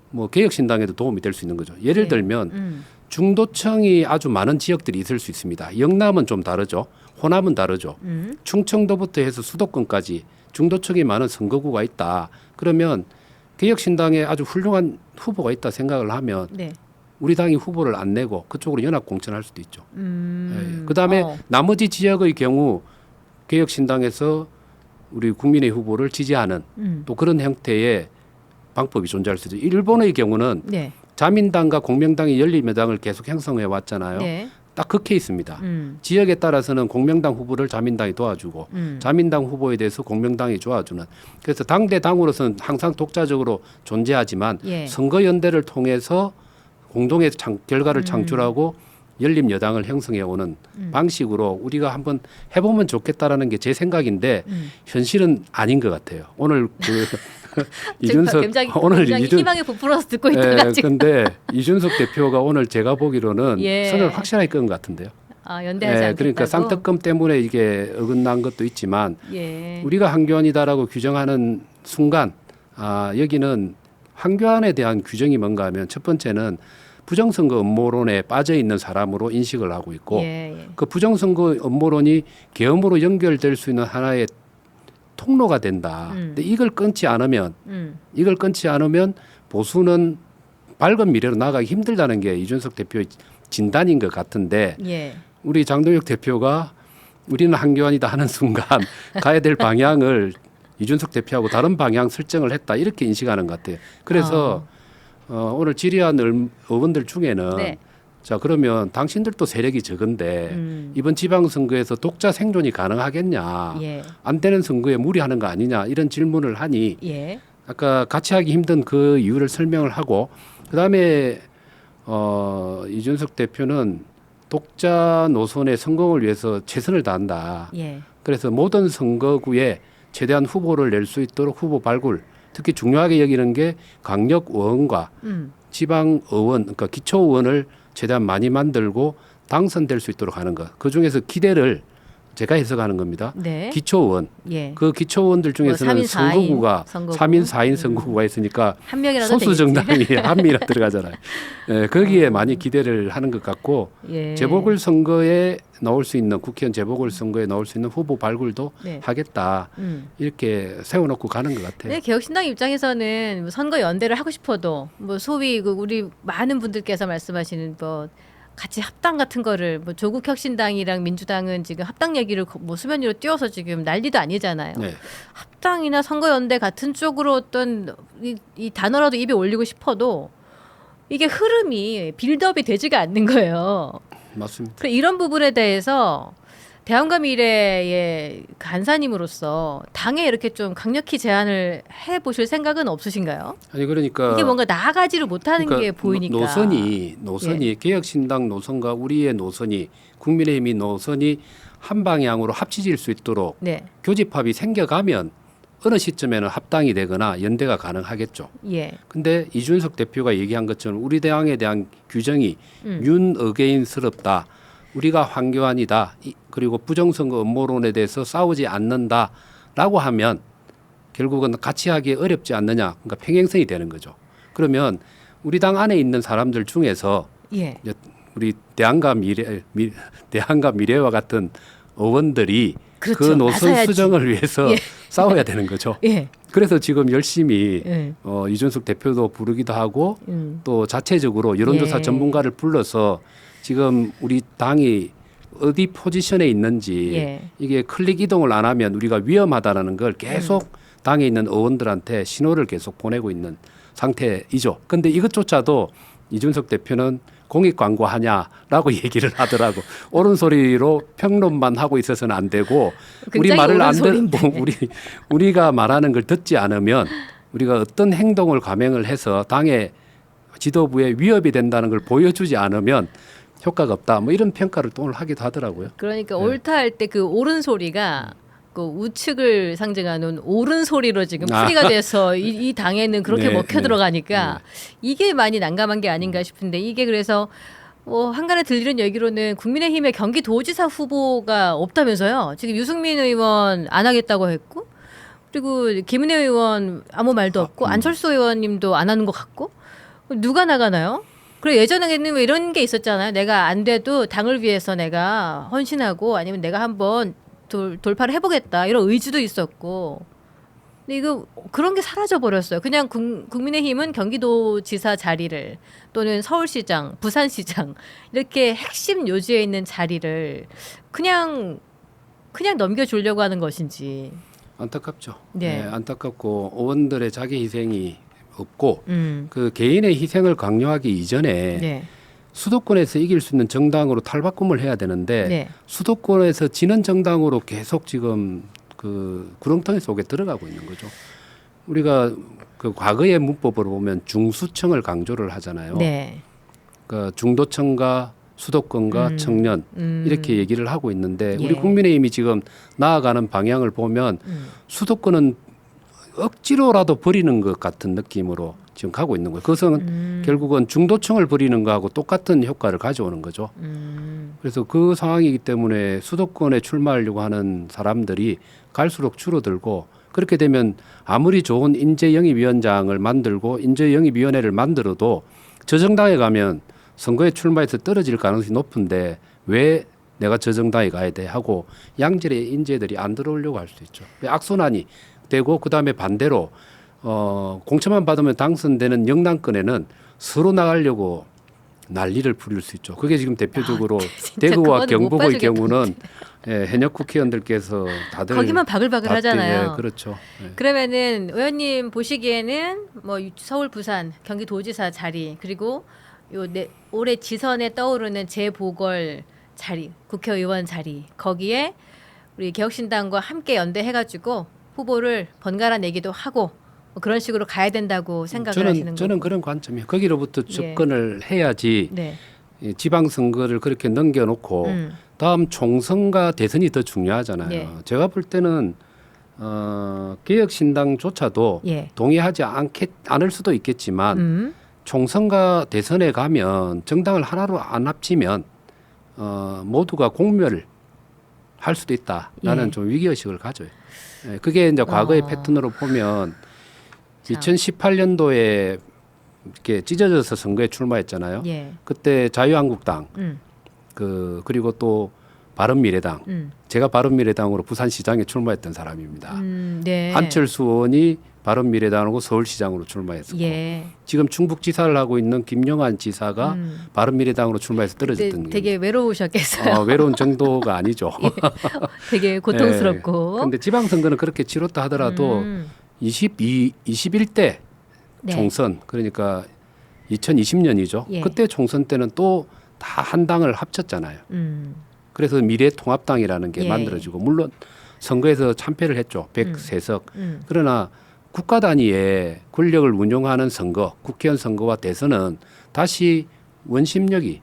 Speaker 2: 뭐 개혁신당에도 도움이 될 수 있는 거죠. 예를 들면 중도층이 아주 많은 지역들이 있을 수 있습니다. 영남은 좀 다르죠. 호남은 다르죠. 충청도부터 해서 수도권까지 중도층이 많은 선거구가 있다. 그러면 개혁신당에 아주 훌륭한 후보가 있다 생각을 하면 우리 당이 후보를 안 내고 그쪽으로 연합 공천할 수도 있죠. 그다음에 나머지 지역의 경우 개혁신당에서 우리 국민의 후보를 지지하는 또 그런 형태의 방법이 존재할 수도 있죠. 일본의 경우는 자민당과 공명당이 열린민당을 계속 형성해 왔잖아요. 딱 그 케이스입니다. 지역에 따라서는 공명당 후보를 자민당이 도와주고 자민당 후보에 대해서 공명당이 도와주는. 그래서 당대 당으로서는 항상 독자적으로 존재하지만
Speaker 1: 예.
Speaker 2: 선거연대를 통해서 공동의 결과를 창출하고 열린 여당을 형성해 오는 방식으로 우리가 한번 해보면 좋겠다라는 게 제 생각인데 현실은 아닌 것 같아요. 오늘 이준석
Speaker 1: 굉장히
Speaker 2: 오늘
Speaker 1: 희망에 부풀어서 듣고 있다가 지금.
Speaker 2: 근데 이준석 대표가 오늘 제가 보기로는
Speaker 1: 예.
Speaker 2: 선을 확실하게 끈 것 같은데요.
Speaker 1: 아, 연대하지 않겠다고.
Speaker 2: 그러니까 쌍특검 때문에 이게 어긋난 것도 있지만
Speaker 1: 예.
Speaker 2: 우리가 한교안이다라고 규정하는 순간 여기는 한교안에 대한 규정이 뭔가 하면 첫 번째는 부정선거 음모론에 빠져 있는 사람으로 인식을 하고 있고
Speaker 1: 예.
Speaker 2: 그 부정선거 음모론이 계엄으로 연결될 수 있는 하나의 통로가 된다. 근데 이걸 끊지 않으면 보수는 밝은 미래로 나가기 힘들다는 게 이준석 대표의 진단인 것 같은데
Speaker 1: 예.
Speaker 2: 우리 장동혁 대표가 우리는 한교안이다 하는 순간 가야 될 방향을 이준석 대표하고 다른 방향 설정을 했다 이렇게 인식하는 것 같아요. 그래서 오늘 질의한 의원들 중에는
Speaker 1: 네.
Speaker 2: 자 그러면 당신들도 세력이 적은데 이번 지방선거에서 독자 생존이 가능하겠냐
Speaker 1: 예.
Speaker 2: 안 되는 선거에 무리하는 거 아니냐 이런 질문을 하니
Speaker 1: 예.
Speaker 2: 아까 같이 하기 힘든 그 이유를 설명을 하고 그다음에 이준석 대표는 독자 노선의 성공을 위해서 최선을 다한다.
Speaker 1: 예.
Speaker 2: 그래서 모든 선거구에 최대한 후보를 낼 수 있도록 후보 발굴 특히 중요하게 여기는 게 강력 의원과 지방 의원 그러니까 기초 의원을 최대한 많이 만들고 당선될 수 있도록 하는 것. 그 중에서 기대를 제가 해석하는 겁니다.
Speaker 1: 네.
Speaker 2: 기초 의원.
Speaker 1: 예.
Speaker 2: 그 기초 의원들 중에서는
Speaker 1: 3인 4인
Speaker 2: 선거구가
Speaker 1: 선거구.
Speaker 2: 3인 4인 선거구가 있으니까
Speaker 1: 한 명이라도
Speaker 2: 소수
Speaker 1: 되겠지.
Speaker 2: 정당이 한 명이나 들어가잖아요. 거기에 많이 기대를 하는 것 같고
Speaker 1: 예.
Speaker 2: 재보궐 선거에 나올 수 있는 국회의원 재보궐 선거에 나올 수 있는 후보 발굴도
Speaker 1: 네.
Speaker 2: 하겠다. 이렇게 세워놓고 가는 것 같아요.
Speaker 1: 네, 개혁신당 입장에서는 뭐 선거 연대를 하고 싶어도 뭐 소위 우리 많은 분들께서 말씀하시는 뭐 같이 합당 같은 거를 뭐 조국 혁신당이랑 민주당은 지금 합당 얘기를 뭐 수면 위로 띄워서 지금 난리도 아니잖아요.
Speaker 2: 네.
Speaker 1: 합당이나 선거 연대 같은 쪽으로 어떤 이 단어라도 입에 올리고 싶어도 이게 흐름이 빌드업이 되지가 않는 거예요.
Speaker 2: 맞습니다.
Speaker 1: 그래 이런 부분에 대해서 대한과 미래의 간사님으로서 당에 이렇게 좀 강력히 제안을 해보실 생각은 없으신가요?
Speaker 2: 아니 그러니까
Speaker 1: 이게 뭔가 나아가지를 못하는 게 보이니까.
Speaker 2: 노선이 개혁신당 노선과 우리의 노선이 국민의힘이 노선이 한 방향으로 합치질 수 있도록
Speaker 1: 네.
Speaker 2: 교집합이 생겨가면 어느 시점에는 합당이 되거나 연대가 가능하겠죠.
Speaker 1: 예.
Speaker 2: 근데 이준석 대표가 얘기한 것처럼 우리 당에 대한 규정이 윤어게인스럽다. 우리가 황교안이다. 그리고 부정선거 음모론에 대해서 싸우지 않는다라고 하면 결국은 같이 하기 어렵지 않느냐. 그러니까 평행선이 되는 거죠. 그러면 우리 당 안에 있는 사람들 중에서
Speaker 1: 예.
Speaker 2: 우리 대한과 미래와 같은 의원들이
Speaker 1: 그렇죠.
Speaker 2: 그 노선
Speaker 1: 나서야지.
Speaker 2: 수정을 위해서
Speaker 1: 예.
Speaker 2: 싸워야 되는 거죠.
Speaker 1: 예.
Speaker 2: 그래서 지금 열심히
Speaker 1: 예.
Speaker 2: 이준석 대표도 부르기도 하고 또 자체적으로 여론조사
Speaker 1: 예.
Speaker 2: 전문가를 불러서 지금 우리 당이 어디 포지션에 있는지
Speaker 1: 예.
Speaker 2: 이게 클릭 이동을 안 하면 우리가 위험하다라는 걸 계속 당에 있는 의원들한테 신호를 계속 보내고 있는 상태이죠. 그런데 이것조차도 이준석 대표는 공익 광고하냐라고 얘기를 하더라고. 옳은 소리로 평론만 하고 있어서는 안 되고 우리 말을 안 듣고 우리가 말하는 걸 듣지 않으면 우리가 어떤 행동을 감행을 해서 당의 지도부에 위협이 된다는 걸 보여주지 않으면 효과가 없다. 뭐 이런 평가를 또 오늘 하기도 하더라고요.
Speaker 1: 그러니까 옳다 할 때 그 옳은 소리가 그 우측을 상징하는 옳은 소리로 지금 풀이가 돼서 이 당에는 그렇게
Speaker 2: 네,
Speaker 1: 먹혀
Speaker 2: 네.
Speaker 1: 들어가니까 이게 많이 난감한 게 아닌가 싶은데 이게 그래서 한간에 들리는 얘기로는 국민의힘의 경기도지사 후보가 없다면서요. 지금 유승민 의원 안 하겠다고 했고 그리고 김은혜 의원 아무 말도 없고 안철수 의원님도 안 하는 것 같고 누가 나가나요? 그리고 예전에는 왜 이런 게 있었잖아요. 내가 안 돼도 당을 위해서 내가 헌신하고 아니면 내가 한번 돌파를 해보겠다 이런 의지도 있었고 근데 이거 그런 게 사라져 버렸어요. 그냥 국민의힘은 경기도지사 자리를 또는 서울시장, 부산시장 이렇게 핵심 요지에 있는 자리를 그냥 넘겨주려고 하는 것인지
Speaker 2: 안타깝죠.
Speaker 1: 네.
Speaker 2: 안타깝고 의원들의 자기 희생이 없고 그 개인의 희생을 강요하기 이전에
Speaker 1: 네.
Speaker 2: 수도권에서 이길 수 있는 정당으로 탈바꿈을 해야 되는데
Speaker 1: 네.
Speaker 2: 수도권에서 지는 정당으로 계속 지금 그 구렁텅이 속에 들어가고 있는 거죠. 우리가 그 과거의 문법으로 보면 중수청을 강조를 하잖아요.
Speaker 1: 네.
Speaker 2: 그 중도층과 수도권과 청년 이렇게 얘기를 하고 있는데
Speaker 1: 예.
Speaker 2: 우리 국민의힘이 지금 나아가는 방향을 보면 수도권은 억지로라도 버리는 것 같은 느낌으로 지금 가고 있는 거예요. 그것은 결국은 중도층을 버리는 거하고 똑같은 효과를 가져오는 거죠. 그래서 그 상황이기 때문에 수도권에 출마하려고 하는 사람들이 갈수록 줄어들고 그렇게 되면 아무리 좋은 인재영입위원장을 만들고 인재영입위원회를 만들어도 저 정당에 가면 선거에 출마해서 떨어질 가능성이 높은데 왜 내가 저 정당에 가야 돼 하고 양질의 인재들이 안 들어오려고 할 수 있죠. 악순환이 되고 그다음에 반대로 공천만 받으면 당선되는 영남권에는 서로 나가려고 난리를 부릴 수 있죠. 그게 지금 대표적으로 대구와 경북의 경우는 현역 국회의원들께서 다들
Speaker 1: 거기만 바글바글 하잖아요.
Speaker 2: 그렇죠. 예.
Speaker 1: 그러면은 의원님 보시기에는 뭐 서울, 부산, 경기도지사 자리 그리고 올해 지선에 떠오르는 재보궐 자리, 국회의원 자리 거기에 우리 개혁신당과 함께 연대해가지고 후보를 번갈아 내기도 하고 뭐 그런 식으로 가야 된다고 생각을 하시는 거예요?
Speaker 2: 저는 그런 관점이에요. 거기로부터 접근을 해야지
Speaker 1: 네.
Speaker 2: 이 지방선거를 그렇게 넘겨놓고 다음 총선과 대선이 더 중요하잖아요.
Speaker 1: 예.
Speaker 2: 제가 볼 때는 개혁신당조차도
Speaker 1: 예.
Speaker 2: 동의하지 않을 수도 있겠지만 총선과 대선에 가면 정당을 하나로 안 합치면 모두가 공멸을 할 수도 있다라는
Speaker 1: 예.
Speaker 2: 좀 위기의식을 가져요. 예, 그게 이제 과거의 패턴으로 보면 2018년도에 이렇게 찢어져서 선거에 출마했잖아요.
Speaker 1: 예.
Speaker 2: 그때 자유한국당 그리고 또 바른미래당 제가 바른미래당으로 부산시장에 출마했던 사람입니다.
Speaker 1: 네.
Speaker 2: 안철수 의원이 바른미래당하고 서울시장으로 출마했었고
Speaker 1: 예.
Speaker 2: 지금 충북지사를 하고 있는 김영환 지사가 바른미래당으로 출마해서 떨어졌던
Speaker 1: 그때 되게
Speaker 2: 겁니다.
Speaker 1: 외로우셨겠어요.
Speaker 2: 외로운 정도가 아니죠.
Speaker 1: 되게 고통스럽고.
Speaker 2: 그런데 지방선거는 그렇게 치렀다 하더라도 21대
Speaker 1: 네.
Speaker 2: 총선 그러니까 2020년이죠.
Speaker 1: 예.
Speaker 2: 그때 총선 때는 또 다 한 당을 합쳤잖아요. 그래서 미래통합당이라는 게
Speaker 1: 예.
Speaker 2: 만들어지고 물론 선거에서 참패를 했죠. 103석. 그러나 국가 단위의 권력을 운영하는 선거, 국회의원 선거와 대선은 다시 원심력이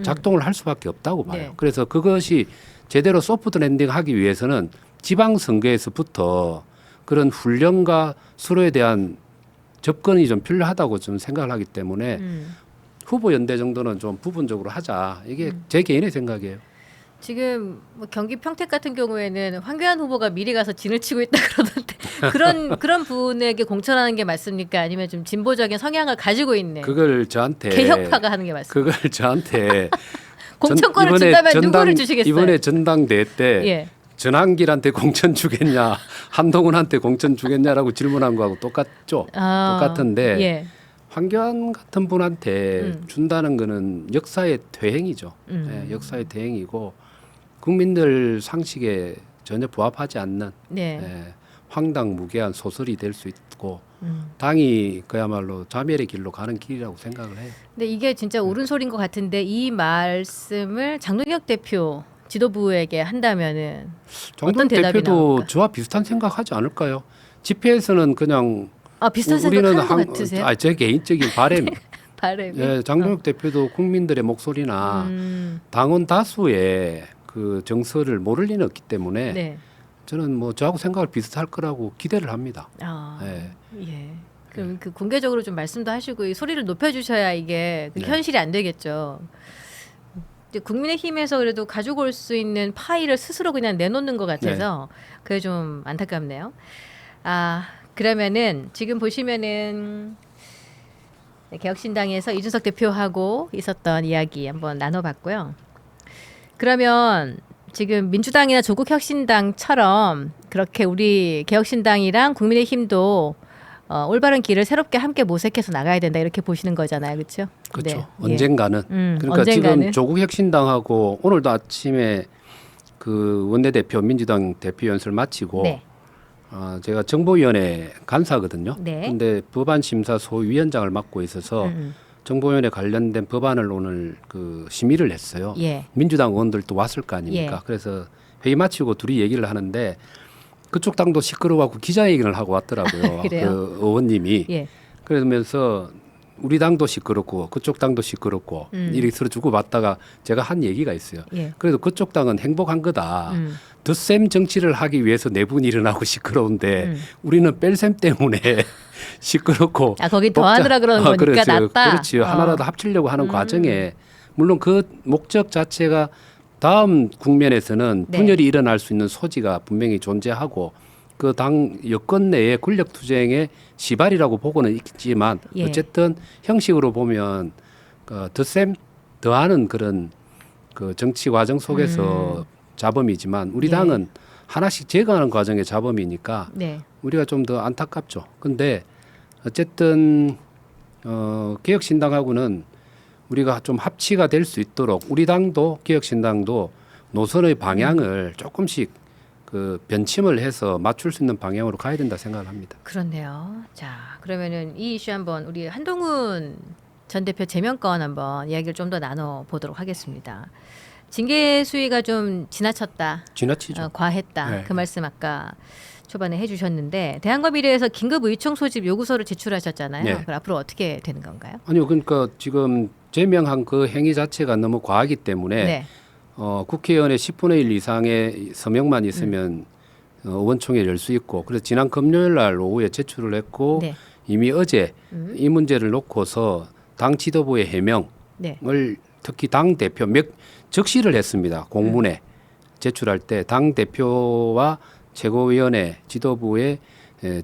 Speaker 2: 작동을 할 수밖에 없다고 봐요.
Speaker 1: 네.
Speaker 2: 그래서 그것이 제대로 소프트 랜딩하기 위해서는 지방 선거에서부터 그런 훈련과 서로에 대한 접근이 좀 필요하다고 좀 생각을 하기 때문에 후보 연대 정도는 좀 부분적으로 하자. 이게 제 개인의 생각이에요.
Speaker 1: 지금 뭐 경기 평택 같은 경우에는 황교안 후보가 미리 가서 진을 치고 있다 그러던데 그런 분에게 공천하는 게 맞습니까? 아니면 좀 진보적인 성향을 가지고 있는
Speaker 2: 그걸 저한테
Speaker 1: 개혁파가 하는 게 맞습니까?
Speaker 2: 그걸 저한테
Speaker 1: 공천권을 준다면 누구를 주시겠어요?
Speaker 2: 이번에 전당대회 때
Speaker 1: 예.
Speaker 2: 전한길한테 공천 주겠냐, 한동훈한테 공천 주겠냐라고 질문한 거하고 똑같죠. 똑같은데
Speaker 1: 예.
Speaker 2: 황교안 같은 분한테 준다는 거는 역사의 퇴행이죠. 예, 역사의 퇴행이고 국민들 상식에 전혀 부합하지 않는
Speaker 1: 네.
Speaker 2: 예, 황당무계한 소설이 될 수 있고 당이 그야말로 자멸의 길로 가는 길이라고 생각을 해요.
Speaker 1: 근데 이게 진짜 옳은 소리인 것 같은데 이 말씀을 장동혁 대표 지도부에게 한다면은 어떤
Speaker 2: 장동혁
Speaker 1: 대답이
Speaker 2: 대표도
Speaker 1: 나올까?
Speaker 2: 저와 비슷한 생각하지 않을까요? 집회에서는 그냥
Speaker 1: 비슷한
Speaker 2: 우리는
Speaker 1: 생각하는 것 같으세요?
Speaker 2: 제 개인적인 바램.
Speaker 1: 바람이.
Speaker 2: 예, 장동혁 대표도 국민들의 목소리나 당원 다수의 그 정서를 모를 리는 없기 때문에
Speaker 1: 네.
Speaker 2: 저는 뭐 저하고 생각을 비슷할 거라고 기대를 합니다.
Speaker 1: 예.
Speaker 2: 예.
Speaker 1: 그럼 그 공개적으로 좀 말씀도 하시고 이 소리를 높여주셔야 이게
Speaker 2: 네.
Speaker 1: 현실이 안 되겠죠. 이제 국민의힘에서 그래도 가지고 올 수 있는 파일을 스스로 그냥 내놓는 것 같아서 그게 좀 안타깝네요. 그러면은 지금 보시면은 개혁신당에서 이준석 대표하고 있었던 이야기 한번 나눠봤고요. 그러면 지금 민주당이나 조국혁신당처럼 그렇게 우리 개혁신당이랑 국민의힘도 올바른 길을 새롭게 함께 모색해서 나가야 된다 이렇게 보시는 거잖아요, 그렇죠?
Speaker 2: 그렇죠.
Speaker 1: 네.
Speaker 2: 언젠가는. 그러니까
Speaker 1: 언젠가는.
Speaker 2: 지금 조국혁신당하고 오늘도 아침에 그 원내대표 민주당 대표 연설 마치고
Speaker 1: 네.
Speaker 2: 제가 정보위원회 간사거든요.
Speaker 1: 네.
Speaker 2: 근데 법안심사 소위원장을 맡고 있어서 정보위원회 관련된 법안을 오늘 그 심의를 했어요.
Speaker 1: 예.
Speaker 2: 민주당 의원들도 왔을 거 아닙니까?
Speaker 1: 예.
Speaker 2: 그래서 회의 마치고 둘이 얘기를 하는데 그쪽 당도 시끄러워하고 기자회견을 하고 왔더라고요.
Speaker 1: 그래요?
Speaker 2: 그 의원님이.
Speaker 1: 예.
Speaker 2: 그러면서 우리 당도 시끄럽고 그쪽 당도 시끄럽고 이렇게 서로 주고받다가 제가 한 얘기가 있어요.
Speaker 1: 예.
Speaker 2: 그래도 그쪽 당은 행복한 거다. 덧셈 정치를 하기 위해서 내분이 일어나고 시끄러운데 우리는 뺄셈 때문에 시끄럽고
Speaker 1: 아 거기 더하느라 그러는 거니까
Speaker 2: 그렇죠.
Speaker 1: 낫다.
Speaker 2: 그렇지요. 하나라도 합치려고 하는 과정에 물론 그 목적 자체가 다음 국면에서는
Speaker 1: 네.
Speaker 2: 분열이 일어날 수 있는 소지가 분명히 존재하고 그 당 여권 내의 권력 투쟁의 시발이라고 보고는 있지만
Speaker 1: 예.
Speaker 2: 어쨌든 형식으로 보면 덧셈 더하는 그런 그 정치 과정 속에서 자범이지만 우리
Speaker 1: 예.
Speaker 2: 당은 하나씩 제거하는 과정의 자범이니까
Speaker 1: 네.
Speaker 2: 우리가 좀 더 안타깝죠. 근데 어쨌든 개혁신당하고는 우리가 좀 합치가 될 수 있도록 우리 당도 개혁신당도 노선의 방향을 조금씩 그 변침을 해서 맞출 수 있는 방향으로 가야 된다 생각을 합니다.
Speaker 1: 그렇네요. 자, 그러면은 이 이슈 한번 우리 한동훈 전 대표 제명권 한번 이야기를 좀 더 나눠 보도록 하겠습니다. 징계 수위가 좀 지나쳤다,
Speaker 2: 지나치죠.
Speaker 1: 과했다.
Speaker 2: 네.
Speaker 1: 그 말씀 아까 초반에 해주셨는데 대한과 미래에서 긴급 의총 소집 요구서를 제출하셨잖아요.
Speaker 2: 네.
Speaker 1: 그럼 앞으로 어떻게 되는 건가요?
Speaker 2: 아니요, 그러니까 지금 제명한 그 행위 자체가 너무 과하기 때문에
Speaker 1: 네.
Speaker 2: 국회의원의 10분의 1 이상의 서명만 있으면 의원총회를 열 수 있고 그래서 지난 금요일 날 오후에 제출을 했고
Speaker 1: 네.
Speaker 2: 이미 어제 이 문제를 놓고서 당 지도부의 해명을
Speaker 1: 네.
Speaker 2: 특히 당 대표 적시를 했습니다. 공문에 제출할 때 당 대표와 최고위원회 지도부의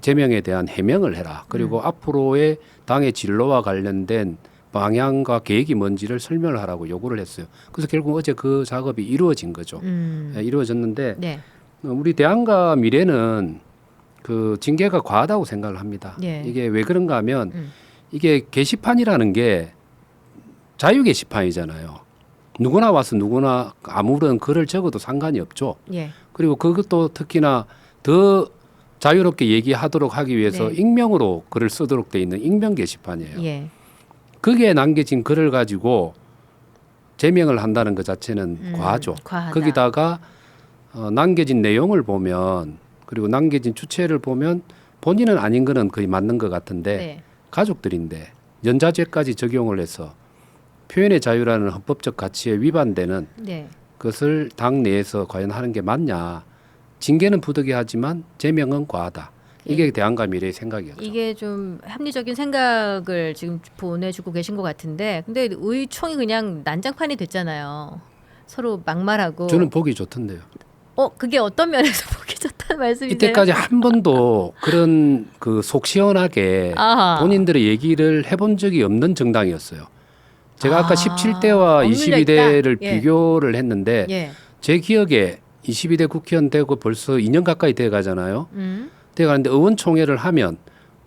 Speaker 2: 제명에 대한 해명을 해라. 그리고 앞으로의 당의 진로와 관련된 방향과 계획이 뭔지를 설명을 하라고 요구를 했어요. 그래서 결국 어제 그 작업이 이루어진 거죠. 이루어졌는데
Speaker 1: 네.
Speaker 2: 우리 대안과 미래는 그 징계가 과하다고 생각을 합니다.
Speaker 1: 예.
Speaker 2: 이게 왜 그런가 하면 이게 게시판이라는 게 자유 게시판이잖아요. 누구나 와서 누구나 아무런 글을 적어도 상관이 없죠.
Speaker 1: 예.
Speaker 2: 그리고 그것도 특히나 더 자유롭게 얘기하도록 하기 위해서
Speaker 1: 네.
Speaker 2: 익명으로 글을 쓰도록 돼 있는 익명 게시판이에요.
Speaker 1: 예.
Speaker 2: 거기에 남겨진 글을 가지고 제명을 한다는 것 자체는 과하죠.
Speaker 1: 과하다.
Speaker 2: 거기다가 남겨진 내용을 보면 그리고 남겨진 주체를 보면 본인은 아닌 거는 거의 맞는 것 같은데
Speaker 1: 네.
Speaker 2: 가족들인데 연좌죄까지 적용을 해서 표현의 자유라는 헌법적 가치에 위반되는
Speaker 1: 네.
Speaker 2: 그것을 당 내에서 과연 하는 게 맞냐. 징계는 부득이하지만 제명은 과하다. 이게 대안과 미래의 생각이었죠.
Speaker 1: 이게 좀 합리적인 생각을 지금 보내주고 계신 것 같은데, 근데 의총이 그냥 난장판이 됐잖아요. 서로 막말하고.
Speaker 2: 저는 보기 좋던데요.
Speaker 1: 그게 어떤 면에서 보기 좋다는 말씀이세요?
Speaker 2: 이때까지 한 번도 그런 그 속 시원하게
Speaker 1: 아하.
Speaker 2: 본인들의 얘기를 해본 적이 없는 정당이었어요. 제가 아까
Speaker 1: 아,
Speaker 2: 17대와
Speaker 1: 없는 게
Speaker 2: 22대를
Speaker 1: 있다? 예.
Speaker 2: 비교를 했는데
Speaker 1: 예.
Speaker 2: 제 기억에 22대 국회의원 되고 벌써 2년 가까이 돼 가잖아요. 돼 가는데 의원총회를 하면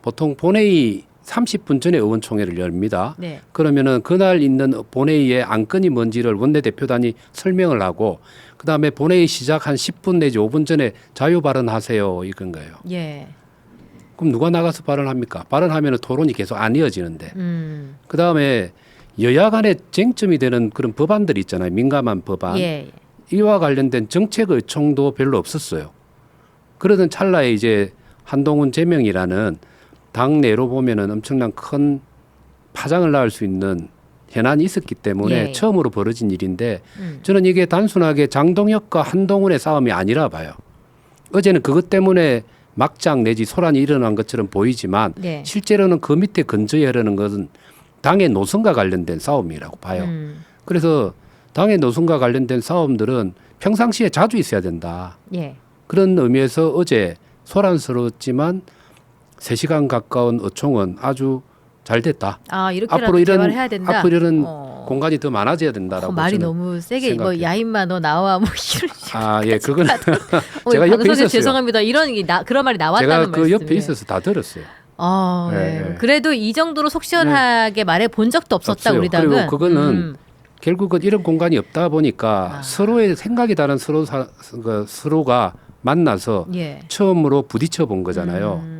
Speaker 2: 보통 본회의 30분 전에 의원총회를 열립니다.
Speaker 1: 네.
Speaker 2: 그러면은 그날 있는 본회의의 안건이 뭔지를 원내대표단이 설명을 하고 그다음에 본회의 시작 한 10분 내지 5분 전에 자유 발언하세요 이건 거예요.
Speaker 1: 예.
Speaker 2: 그럼 누가 나가서 발언합니까? 발언하면은 토론이 계속 안 이어지는데. 그다음에 여야 간의 쟁점이 되는 그런 법안들이 있잖아요. 민감한 법안.
Speaker 1: 예.
Speaker 2: 이와 관련된 정책 의총도 별로 없었어요. 그러던 찰나에 이제 한동훈 제명이라는 당 내로 보면은 엄청난 큰 파장을 낳을 수 있는 현안이 있었기 때문에
Speaker 1: 예.
Speaker 2: 처음으로 벌어진 일인데 저는 이게 단순하게 장동혁과 한동훈의 싸움이 아니라 봐요. 어제는 그것 때문에 막장 내지 소란이 일어난 것처럼 보이지만
Speaker 1: 네.
Speaker 2: 실제로는 그 밑에 근저에 흐르는 것은 당의 노선과 관련된 싸움이라고 봐요. 그래서 당의 노선과 관련된 싸움들은 평상시에 자주 있어야 된다.
Speaker 1: 예.
Speaker 2: 그런 의미에서 어제 소란스러웠지만 3시간 가까운 의총은 아주 잘 됐다.
Speaker 1: 아, 이렇게라도
Speaker 2: 앞으로 이런
Speaker 1: 대화를 해야 된다.
Speaker 2: 앞으로 이런 공간이 더 많아져야 된다라고
Speaker 1: 말이
Speaker 2: 저는
Speaker 1: 너무 세게 뭐
Speaker 2: 생각해요.
Speaker 1: 야인마 너 나와 뭐 이런
Speaker 2: 아, 예, 그거는 제가 옆에
Speaker 1: 방송에
Speaker 2: 있었어요.
Speaker 1: 죄송합니다. 이런 그런 말이 나왔다는
Speaker 2: 제가
Speaker 1: 말씀이에요.
Speaker 2: 그 옆에 있어서 다 들었어요.
Speaker 1: 아,
Speaker 2: 예,
Speaker 1: 예.
Speaker 2: 예.
Speaker 1: 그래도 이 정도로 속 시원하게 말해 본 적도 없었다
Speaker 2: 없어요.
Speaker 1: 우리 당은.
Speaker 2: 그리고 그거는 결국은 이런 공간이 없다 보니까 서로의 생각이 다른 서로가 만나서
Speaker 1: 예.
Speaker 2: 처음으로 부딪혀 본 거잖아요.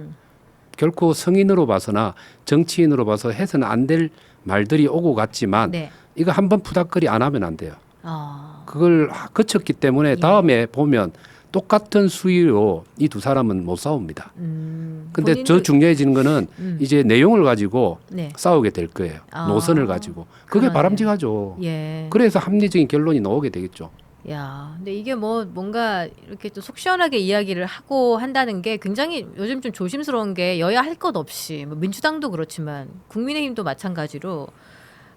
Speaker 2: 결코 성인으로 봐서나 정치인으로 봐서 해서는 안 될 말들이 오고 갔지만
Speaker 1: 네.
Speaker 2: 이거 한번 푸닥거리 안 하면 안 돼요.
Speaker 1: 아.
Speaker 2: 그걸 거쳤기 때문에 다음에 보면 똑같은 수위로 이 두 사람은 못 싸웁니다. 근데
Speaker 1: 본인도-
Speaker 2: 더 중요해지는 거는 이제 내용을 가지고
Speaker 1: 네.
Speaker 2: 싸우게 될 거예요.
Speaker 1: 아.
Speaker 2: 노선을 가지고. 그게
Speaker 1: 그러네요.
Speaker 2: 바람직하죠.
Speaker 1: 예.
Speaker 2: 그래서 합리적인 결론이 나오게 되겠죠.
Speaker 1: 야, 근데 이게 뭐 뭔가 이렇게 또 속 시원하게 이야기를 하고 한다는 게 굉장히 요즘 좀 조심스러운 게 여야 할 것 없이 뭐 민주당도 그렇지만 국민의힘도 마찬가지로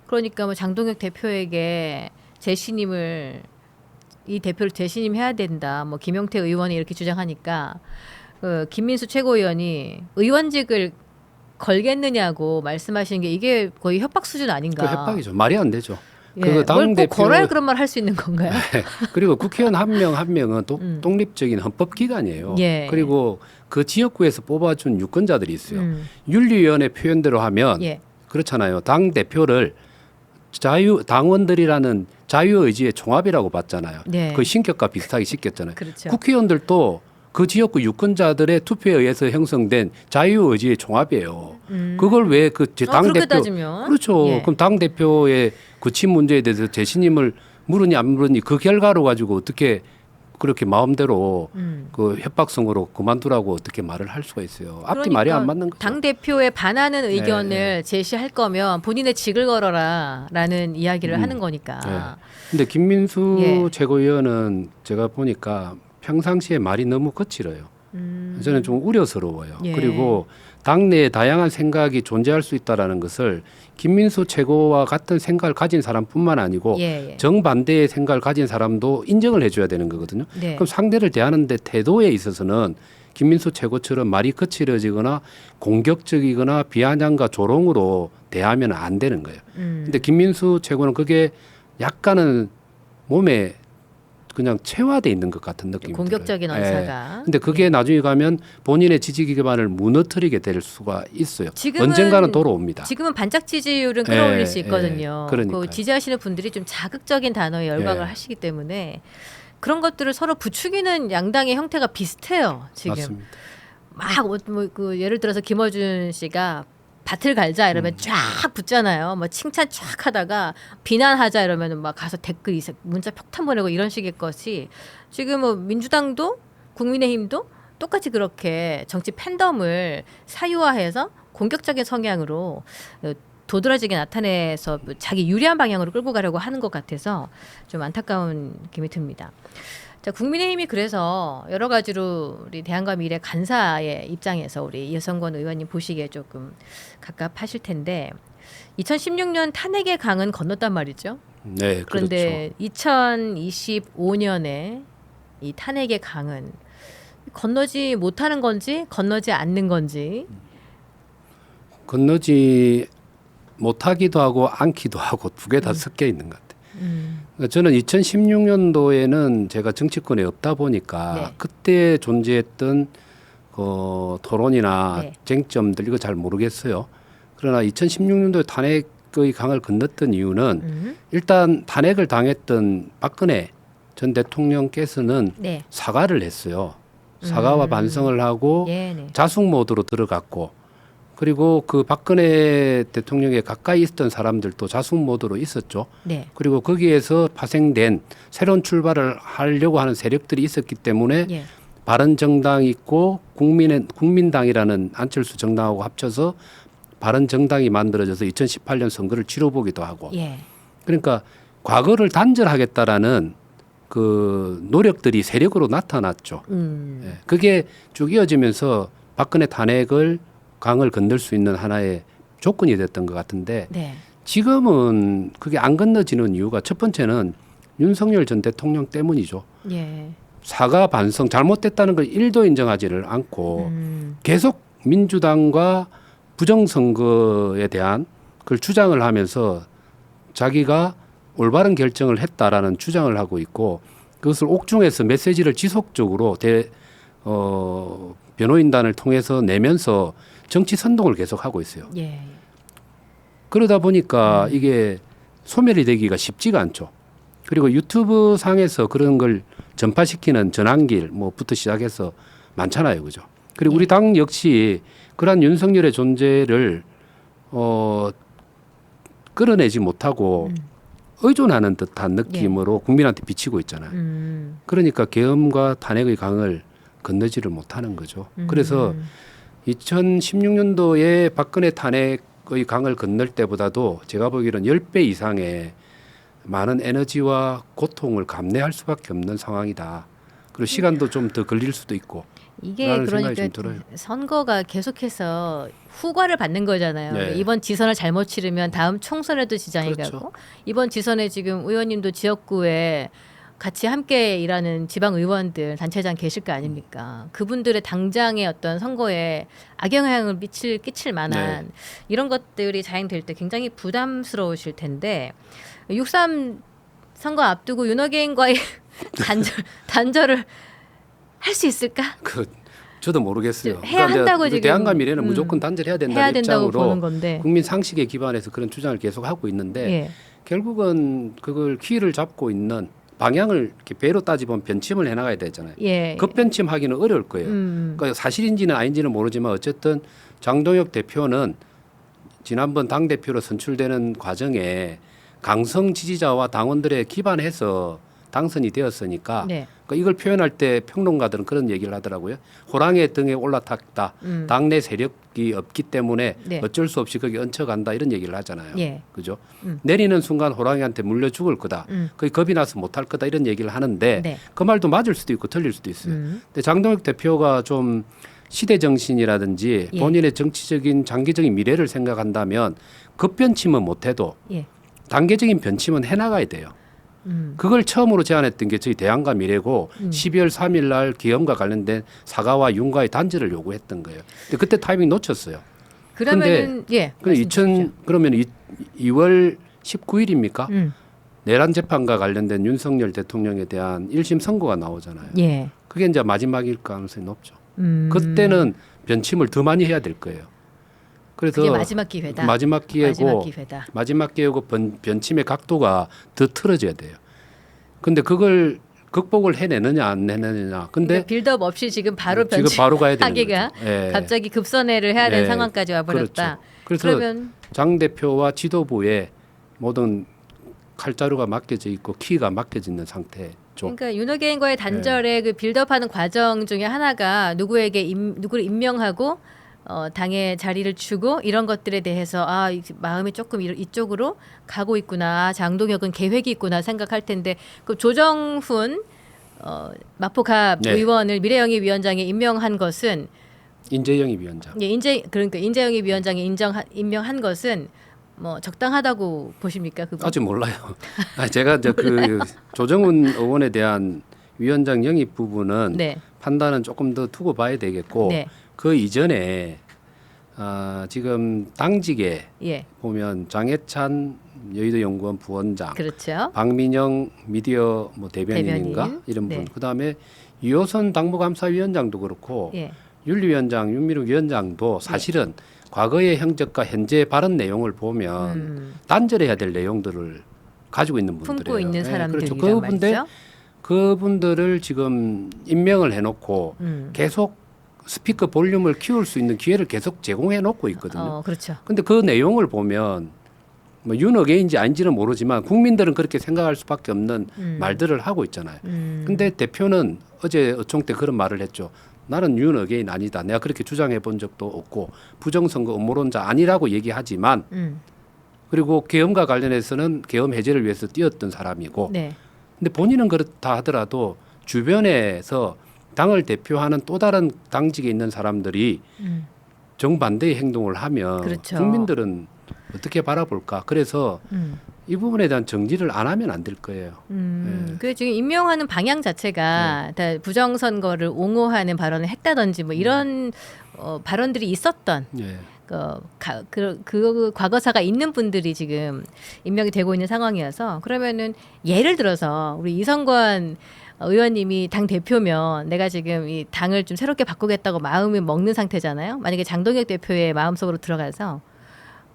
Speaker 1: 그러니까 뭐 장동혁 대표에게 재신임을 이 대표를 재신임해야 된다. 뭐 김용태 의원이 이렇게 주장하니까 김민수 최고위원이 의원직을 걸겠느냐고 말씀하시는 게 이게 거의 협박 수준 아닌가?
Speaker 2: 그 협박이죠. 말이 안 되죠.
Speaker 1: 예,
Speaker 2: 그 당
Speaker 1: 꼭 걸어야 그런 말 할 수 있는 건가요?
Speaker 2: 그리고 국회의원 한 명 한 명은 독립적인 헌법기관이에요.
Speaker 1: 예.
Speaker 2: 그리고 그 지역구에서 뽑아준 유권자들이 있어요.
Speaker 1: 음.
Speaker 2: 윤리위원회 표현대로 하면
Speaker 1: 예.
Speaker 2: 그렇잖아요. 당 대표를 당원들이라는 자유의지의 종합이라고 봤잖아요.
Speaker 1: 네.
Speaker 2: 그 신격과 비슷하게 시켰잖아요.
Speaker 1: 그렇죠.
Speaker 2: 국회의원들도 그 지역구 유권자들의 투표에 의해서 형성된 자유의지의 종합이에요. 그걸 왜 그 당
Speaker 1: 그렇게
Speaker 2: 대표
Speaker 1: 따지면
Speaker 2: 그렇죠.
Speaker 1: 예.
Speaker 2: 그럼 당 대표의 구친 문제에 대해서 재신임을 물으니 안 물으니 그 결과로 가지고 어떻게 그렇게 마음대로 그 협박성으로 그만두라고 어떻게 말을 할 수가 있어요. 앞뒤 말이 안 맞는 거죠.
Speaker 1: 당 대표에 반하는 의견을 제시할 거면 본인의 직을 걸어라라는 이야기를 하는 거니까.
Speaker 2: 네. 근데 김민수
Speaker 1: 예.
Speaker 2: 최고위원은 제가 보니까 평상시에 말이 너무 거칠어요. 저는 좀 우려스러워요.
Speaker 1: 예.
Speaker 2: 그리고 당내에 다양한 생각이 존재할 수 있다라는 것을 김민수 최고와 같은 생각을 가진 사람뿐만 아니고
Speaker 1: 예, 예.
Speaker 2: 정반대의 생각을 가진 사람도 인정을 해줘야 되는 거거든요.
Speaker 1: 네.
Speaker 2: 그럼 상대를 대하는데 태도에 있어서는 김민수 최고처럼 말이 거칠어지거나 공격적이거나 비아냥과 조롱으로 대하면 안 되는 거예요. 근데 김민수 최고는 그게 약간은 몸에 그냥 체화돼 있는 것 같은 느낌이
Speaker 1: 공격적인
Speaker 2: 들어요.
Speaker 1: 언사가.
Speaker 2: 근데 그게 나중에 가면 본인의 지지 기반을 무너뜨리게 될 수가 있어요. 언젠가는 돌아옵니다.
Speaker 1: 지금은 반짝 지지율은 끌어올릴
Speaker 2: 예,
Speaker 1: 수 있거든요.
Speaker 2: 예, 그러니까요.
Speaker 1: 그 지지하시는 분들이 좀 자극적인 단어에 열광을
Speaker 2: 예.
Speaker 1: 하시기 때문에 그런 것들을 서로 부추기는 양당의 형태가 비슷해요. 지금
Speaker 2: 맞습니다.
Speaker 1: 그 예를 들어서 김어준 씨가 밭을 갈자 이러면 쫙 붙잖아요. 뭐 칭찬 쫙 하다가 비난하자 이러면 막 가서 댓글 문자 폭탄 보내고 이런 식의 것이 지금 뭐 민주당도 국민의힘도 똑같이 그렇게 정치 팬덤을 사유화해서 공격적인 성향으로 도드라지게 나타내서 자기 유리한 방향으로 끌고 가려고 하는 것 같아서 좀 안타까운 느낌이 듭니다. 자, 국민의힘이 그래서 여러 가지로 우리 대한과 미래 간사의 입장에서 우리 이성권 의원님 보시기에 조금 갑갑하실 텐데 2016년 탄핵의 강은 건넜단 말이죠.
Speaker 2: 네,
Speaker 1: 그런데 2025년에 이 탄핵의 강은 건너지 못하는 건지 건너지 않는 건지.
Speaker 2: 건너지 못하기도 하고 않기도 하고 두 개 다 섞여 있는 것 같아요. 그러니까 저는 2016년도에는 제가 정치권에 없다 보니까
Speaker 1: 네.
Speaker 2: 그때 존재했던 토론이나
Speaker 1: 네.
Speaker 2: 쟁점들 이거 잘 모르겠어요. 그러나 2016년도에 탄핵의 강을 건넜던 이유는 일단 탄핵을 당했던 박근혜 전 대통령께서는
Speaker 1: 네.
Speaker 2: 사과를 했어요. 사과와 반성을 하고
Speaker 1: 예, 네.
Speaker 2: 자숙 모드로 들어갔고 그리고 그 박근혜 대통령에 가까이 있었던 사람들도 자숙 모드로 있었죠.
Speaker 1: 네.
Speaker 2: 그리고 거기에서 파생된 새로운 출발을 하려고 하는 세력들이 있었기 때문에
Speaker 1: 예.
Speaker 2: 바른정당이 있고 국민당이라는 안철수 정당하고 합쳐서 바른정당이 만들어져서 2018년 선거를 치러보기도 하고
Speaker 1: 예.
Speaker 2: 그러니까 과거를 단절하겠다라는 그 노력들이 세력으로 나타났죠. 예. 그게 쭉 이어지면서 박근혜 탄핵을 강을 건널 수 있는 하나의 조건이 됐던 것 같은데
Speaker 1: 네.
Speaker 2: 지금은 그게 안 건너지는 이유가 첫 번째는 윤석열 전 대통령 때문이죠.
Speaker 1: 예.
Speaker 2: 사과 반성 잘못됐다는 걸 1도 인정하지를 않고 계속 민주당과 부정선거에 대한 그걸 주장을 하면서 자기가 올바른 결정을 했다라는 주장을 하고 있고 그것을 옥중에서 메시지를 지속적으로 변호인단을 통해서 내면서 정치 선동을 계속하고 있어요.
Speaker 1: 예.
Speaker 2: 그러다 보니까 이게 소멸이 되기가 쉽지가 않죠. 그리고 유튜브 상에서 그런 걸 전파시키는 전환길 뭐부터 시작해서 많잖아요. 그죠? 그리고 우리 당 역시 그러한 윤석열의 존재를 끌어내지 못하고 의존하는 듯한
Speaker 1: 예.
Speaker 2: 느낌으로 국민한테 비치고 있잖아요. 그러니까 계엄과 탄핵의 강을 건너지를 못하는 거죠. 그래서 2016년도에 박근혜 탄핵의 강을 건널 때보다도 제가 보기로는 10배 이상의 많은 에너지와 고통을 감내할 수밖에 없는 상황이다. 그리고 시간도 좀 더 걸릴 수도 있고.
Speaker 1: 이게
Speaker 2: 라는 생각이
Speaker 1: 그러니까
Speaker 2: 좀 들어요.
Speaker 1: 선거가 계속해서 후과를 받는 거잖아요.
Speaker 2: 네.
Speaker 1: 이번 지선을 잘못 치르면 다음 총선에도 지장이
Speaker 2: 그렇죠.
Speaker 1: 가고 이번 지선에 지금 의원님도 지역구에 같이 함께 일하는 지방 의원들 단체장 계실 거 아닙니까? 그분들의 당장의 어떤 선거에 악영향을 끼칠 만한 이런 것들이 자행될 때 굉장히 부담스러우실 텐데 6.3 선거 앞두고 윤호개인과의 단절을 할 수 있을까?
Speaker 2: 저도 모르겠어요.
Speaker 1: 해야 한다고 지금
Speaker 2: 대안과 미래는 무조건 단절해야 된다는
Speaker 1: 해야 된다고
Speaker 2: 입장으로
Speaker 1: 보는 건데.
Speaker 2: 국민 상식에 기반해서 그런 주장을 계속 하고 있는데
Speaker 1: 예.
Speaker 2: 결국은 그걸 키를 잡고 있는 방향을 이렇게 배로 따지면 변침을 해나가야 되잖아요.
Speaker 1: 예.
Speaker 2: 급변침하기는 어려울 거예요. 그러니까 사실인지는 아닌지는 모르지만 어쨌든 장동혁 대표는 지난번 당 대표로 선출되는 과정에 강성 지지자와 당원들에 기반해서 당선이 되었으니까
Speaker 1: 네.
Speaker 2: 그러니까 이걸 표현할 때 평론가들은 그런 얘기를 하더라고요. 호랑이의 등에 올라탔다. 당내 세력이 없기 때문에
Speaker 1: 네.
Speaker 2: 어쩔 수 없이 거기 얹혀간다 이런 얘기를 하잖아요.
Speaker 1: 예.
Speaker 2: 그죠? 내리는 순간 호랑이한테 물려 죽을 거다. 거기 겁이 나서 못할 거다 이런 얘기를 하는데
Speaker 1: 네.
Speaker 2: 그 말도 맞을 수도 있고 틀릴 수도 있어요. 근데 장동혁 대표가 좀 시대 정신이라든지
Speaker 1: 예.
Speaker 2: 본인의 정치적인 장기적인 미래를 생각한다면 급변침은 못해도
Speaker 1: 예.
Speaker 2: 단계적인 변침은 해나가야 돼요. 그걸 처음으로 제안했던 게 저희 대안과 미래고 12월 3일 날 기업과 관련된 사과와 윤과의 단절을 요구했던 거예요. 근데 그때 타이밍 놓쳤어요.
Speaker 1: 그러면은 예.
Speaker 2: 그러면 2월 19일입니까?
Speaker 1: 음.
Speaker 2: 내란 재판과 관련된 윤석열 대통령에 대한 1심 선고가 나오잖아요.
Speaker 1: 예.
Speaker 2: 그게 이제 마지막일 가능성이 높죠. 그때는 변침을 더 많이 해야 될 거예요. 그래서
Speaker 1: 그게 마지막 기회다.
Speaker 2: 마지막 기회고
Speaker 1: 기회다.
Speaker 2: 마지막 기회고 변침의 각도가 더 틀어져야 돼요. 근데 그걸 극복을 해내느냐 안 해내느냐. 근데
Speaker 1: 그러니까 빌드업 없이 지금 바로
Speaker 2: 지금 바로 가야 되는
Speaker 1: 하기가
Speaker 2: 거죠. 예.
Speaker 1: 갑자기 급선회를 해야 되는
Speaker 2: 예.
Speaker 1: 상황까지 와버렸다.
Speaker 2: 그렇죠. 그래서
Speaker 1: 그러면
Speaker 2: 장 대표와 지도부에 모든 칼자루가 맡겨져 있고 키가 맡겨져 있는 상태죠.
Speaker 1: 그러니까 윤호개인과의 단절의
Speaker 2: 예.
Speaker 1: 그 빌드업하는 과정 중에 하나가 누구에게 누구를 임명하고 당의 자리를 주고 이런 것들에 대해서 마음이 조금 이쪽으로 가고 있구나. 장동혁은 계획이 있구나 생각할 텐데 그 조정훈 마포갑
Speaker 2: 네.
Speaker 1: 의원을 미래영입 위원장에 임명한 것은
Speaker 2: 인재영입 위원장.
Speaker 1: 예, 그러니까 인재영입 위원장에 임명한 것은 뭐 적당하다고 보십니까? 그분?
Speaker 2: 아직 몰라요. 제가 이제 그 조정훈 의원에 대한 위원장 영입 부분은
Speaker 1: 네.
Speaker 2: 판단은 조금 더 두고 봐야 되겠고
Speaker 1: 네.
Speaker 2: 그 이전에 지금 당직에
Speaker 1: 예.
Speaker 2: 보면 장해찬 여의도 연구원 부원장,
Speaker 1: 그렇죠.
Speaker 2: 박민영 미디어 대변인인가
Speaker 1: 대변인.
Speaker 2: 이런 분,
Speaker 1: 네.
Speaker 2: 그다음에 유호선 당무감사위원장도 그렇고
Speaker 1: 예.
Speaker 2: 윤리위원장, 윤미루 위원장도 사실은 과거의 행적과 현재 발언 내용을 보면 단절해야 될 내용들을 가지고 있는 분들이에요.
Speaker 1: 품고 있는
Speaker 2: 예,
Speaker 1: 사람들이란
Speaker 2: 그렇죠.
Speaker 1: 말이죠.
Speaker 2: 그분들을 지금 임명을 해놓고 계속 스피커 볼륨을 키울 수 있는 기회를 계속 제공해 놓고 있거든요.
Speaker 1: 그렇죠.
Speaker 2: 근데 그 내용을 보면 뭐 윤어게인지 아닌지는 모르지만 국민들은 그렇게 생각할 수밖에 없는 말들을 하고 있잖아요. 근데 대표는 어제 어총 때 그런 말을 했죠. 나는 윤어게인 아니다. 내가 그렇게 주장해 본 적도 없고 부정선거 음모론자 아니라고 얘기하지만 그리고 계엄과 관련해서는 계엄 해제를 위해서 뛰었던 사람이고
Speaker 1: 네.
Speaker 2: 근데 본인은 그렇다 하더라도 주변에서 당을 대표하는 또 다른 당직에 있는 사람들이 정반대의 행동을 하면
Speaker 1: 그렇죠.
Speaker 2: 국민들은 어떻게 바라볼까? 그래서 이 부분에 대한 정리를 안 하면 안 될 거예요.
Speaker 1: 그 지금 임명하는 방향 자체가 다 부정선거를 옹호하는 발언을 했다든지 뭐 이런 발언들이 있었던
Speaker 2: 예.
Speaker 1: 그 과거사가 있는 분들이 지금 임명이 되고 있는 상황이어서 그러면은 예를 들어서 우리 이성권 의원님이 당 대표면 내가 지금 이 당을 좀 새롭게 바꾸겠다고 마음이 먹는 상태잖아요. 만약에 장동혁 대표의 마음속으로 들어가서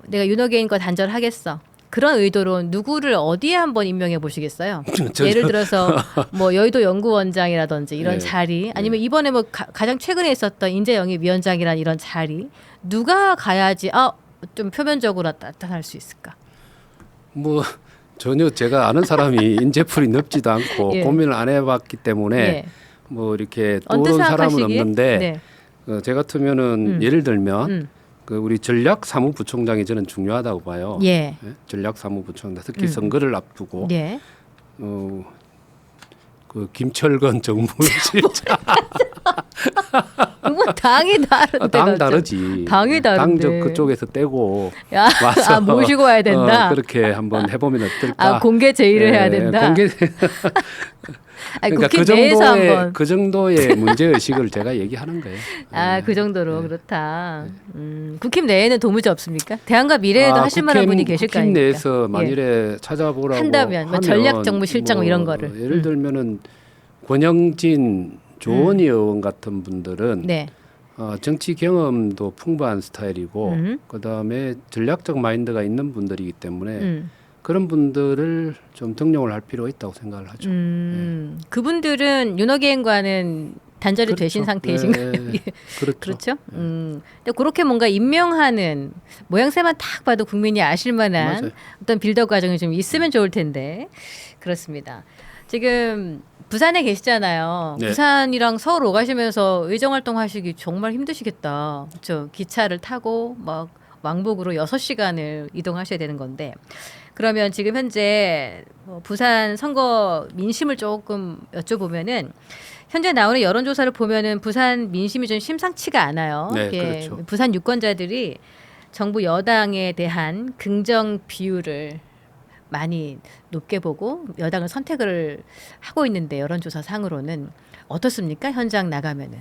Speaker 1: 내가 윤호개인과 단절하겠어. 그런 의도로 누구를 어디에 한번 임명해 보시겠어요? 예를 들어서 뭐 여의도 연구원장이라든지 이런
Speaker 2: 네.
Speaker 1: 자리 아니면 이번에 뭐 가장 최근에 있었던 인재영입위원장이란 이런 자리 누가 가야지 좀 표면적으로 나타날 수 있을까?
Speaker 2: 뭐 전혀 제가 아는 사람이 인재풀이 넓지도 않고
Speaker 1: 예.
Speaker 2: 고민을 안 해봤기 때문에
Speaker 1: 예.
Speaker 2: 뭐 이렇게
Speaker 1: 언뜻
Speaker 2: 떠오른 사람은
Speaker 1: 생각하시기에?
Speaker 2: 없는데
Speaker 1: 네.
Speaker 2: 제 같으면은 예를 들면
Speaker 1: 음.
Speaker 2: 그 우리 전략사무부총장이 저는 중요하다고 봐요.
Speaker 1: 예.
Speaker 2: 예? 전략사무부총장 특히 선거를 앞두고
Speaker 1: 예.
Speaker 2: 그 김철건 정무실장
Speaker 1: 그건 당이 다른데.
Speaker 2: 당
Speaker 1: 갑자기.
Speaker 2: 다르지.
Speaker 1: 당이 다른데.
Speaker 2: 당적 그쪽에서 떼고
Speaker 1: 야,
Speaker 2: 와서
Speaker 1: 아, 모시고 와야 된다.
Speaker 2: 그렇게 한번 해보면 어떨까?
Speaker 1: 아, 공개 제의를 해야 된다.
Speaker 2: 공개.
Speaker 1: 아니,
Speaker 2: 그러니까
Speaker 1: 국회 내에서 한번.
Speaker 2: 그 정도의 문제 의식을 제가 얘기하는 거예요.
Speaker 1: 아, 그 정도로 그렇다. 국힘 내에는 도무지 없습니까? 대안과 미래에도 하실 만한 분이 계실 거
Speaker 2: 국힘
Speaker 1: 아닙니까?
Speaker 2: 내에서 만일에 찾아보라고
Speaker 1: 한다면 뭐
Speaker 2: 하면
Speaker 1: 전략정무실장 이런 거를.
Speaker 2: 예를 들면은 권영진, 조원희 의원 같은 분들은
Speaker 1: 네.
Speaker 2: 정치 경험도 풍부한 스타일이고
Speaker 1: 음.
Speaker 2: 그다음에 전략적 마인드가 있는 분들이기 때문에
Speaker 1: 음.
Speaker 2: 그런 분들을 좀 등용을 할 필요가 있다고 생각을 하죠.
Speaker 1: 그분들은 윤호계행과는 단절이
Speaker 2: 그렇죠.
Speaker 1: 되신 상태이신가요?
Speaker 2: 네.
Speaker 1: 예.
Speaker 2: 그렇죠.
Speaker 1: 그렇죠. 근데 그렇게 뭔가 임명하는 모양새만 딱 봐도 국민이 아실 만한
Speaker 2: 맞아요.
Speaker 1: 어떤 빌더 과정이 좀 있으면 좋을 텐데 그렇습니다. 지금 부산에 계시잖아요.
Speaker 2: 네.
Speaker 1: 부산이랑 서울 오가시면서 의정 활동하시기 정말 힘드시겠다. 그렇죠. 기차를 타고 막 왕복으로 6시간을 이동하셔야 되는 건데 그러면 지금 현재 부산 선거 민심을 조금 여쭤보면은 현재 나오는 여론조사를 보면은 부산 민심이 좀 심상치가 않아요.
Speaker 2: 네,
Speaker 1: 이게
Speaker 2: 그렇죠.
Speaker 1: 부산 유권자들이 정부 여당에 대한 긍정 비율을 많이 높게 보고 여당을 선택을 하고 있는데 여론조사 상으로는 어떻습니까? 현장 나가면은.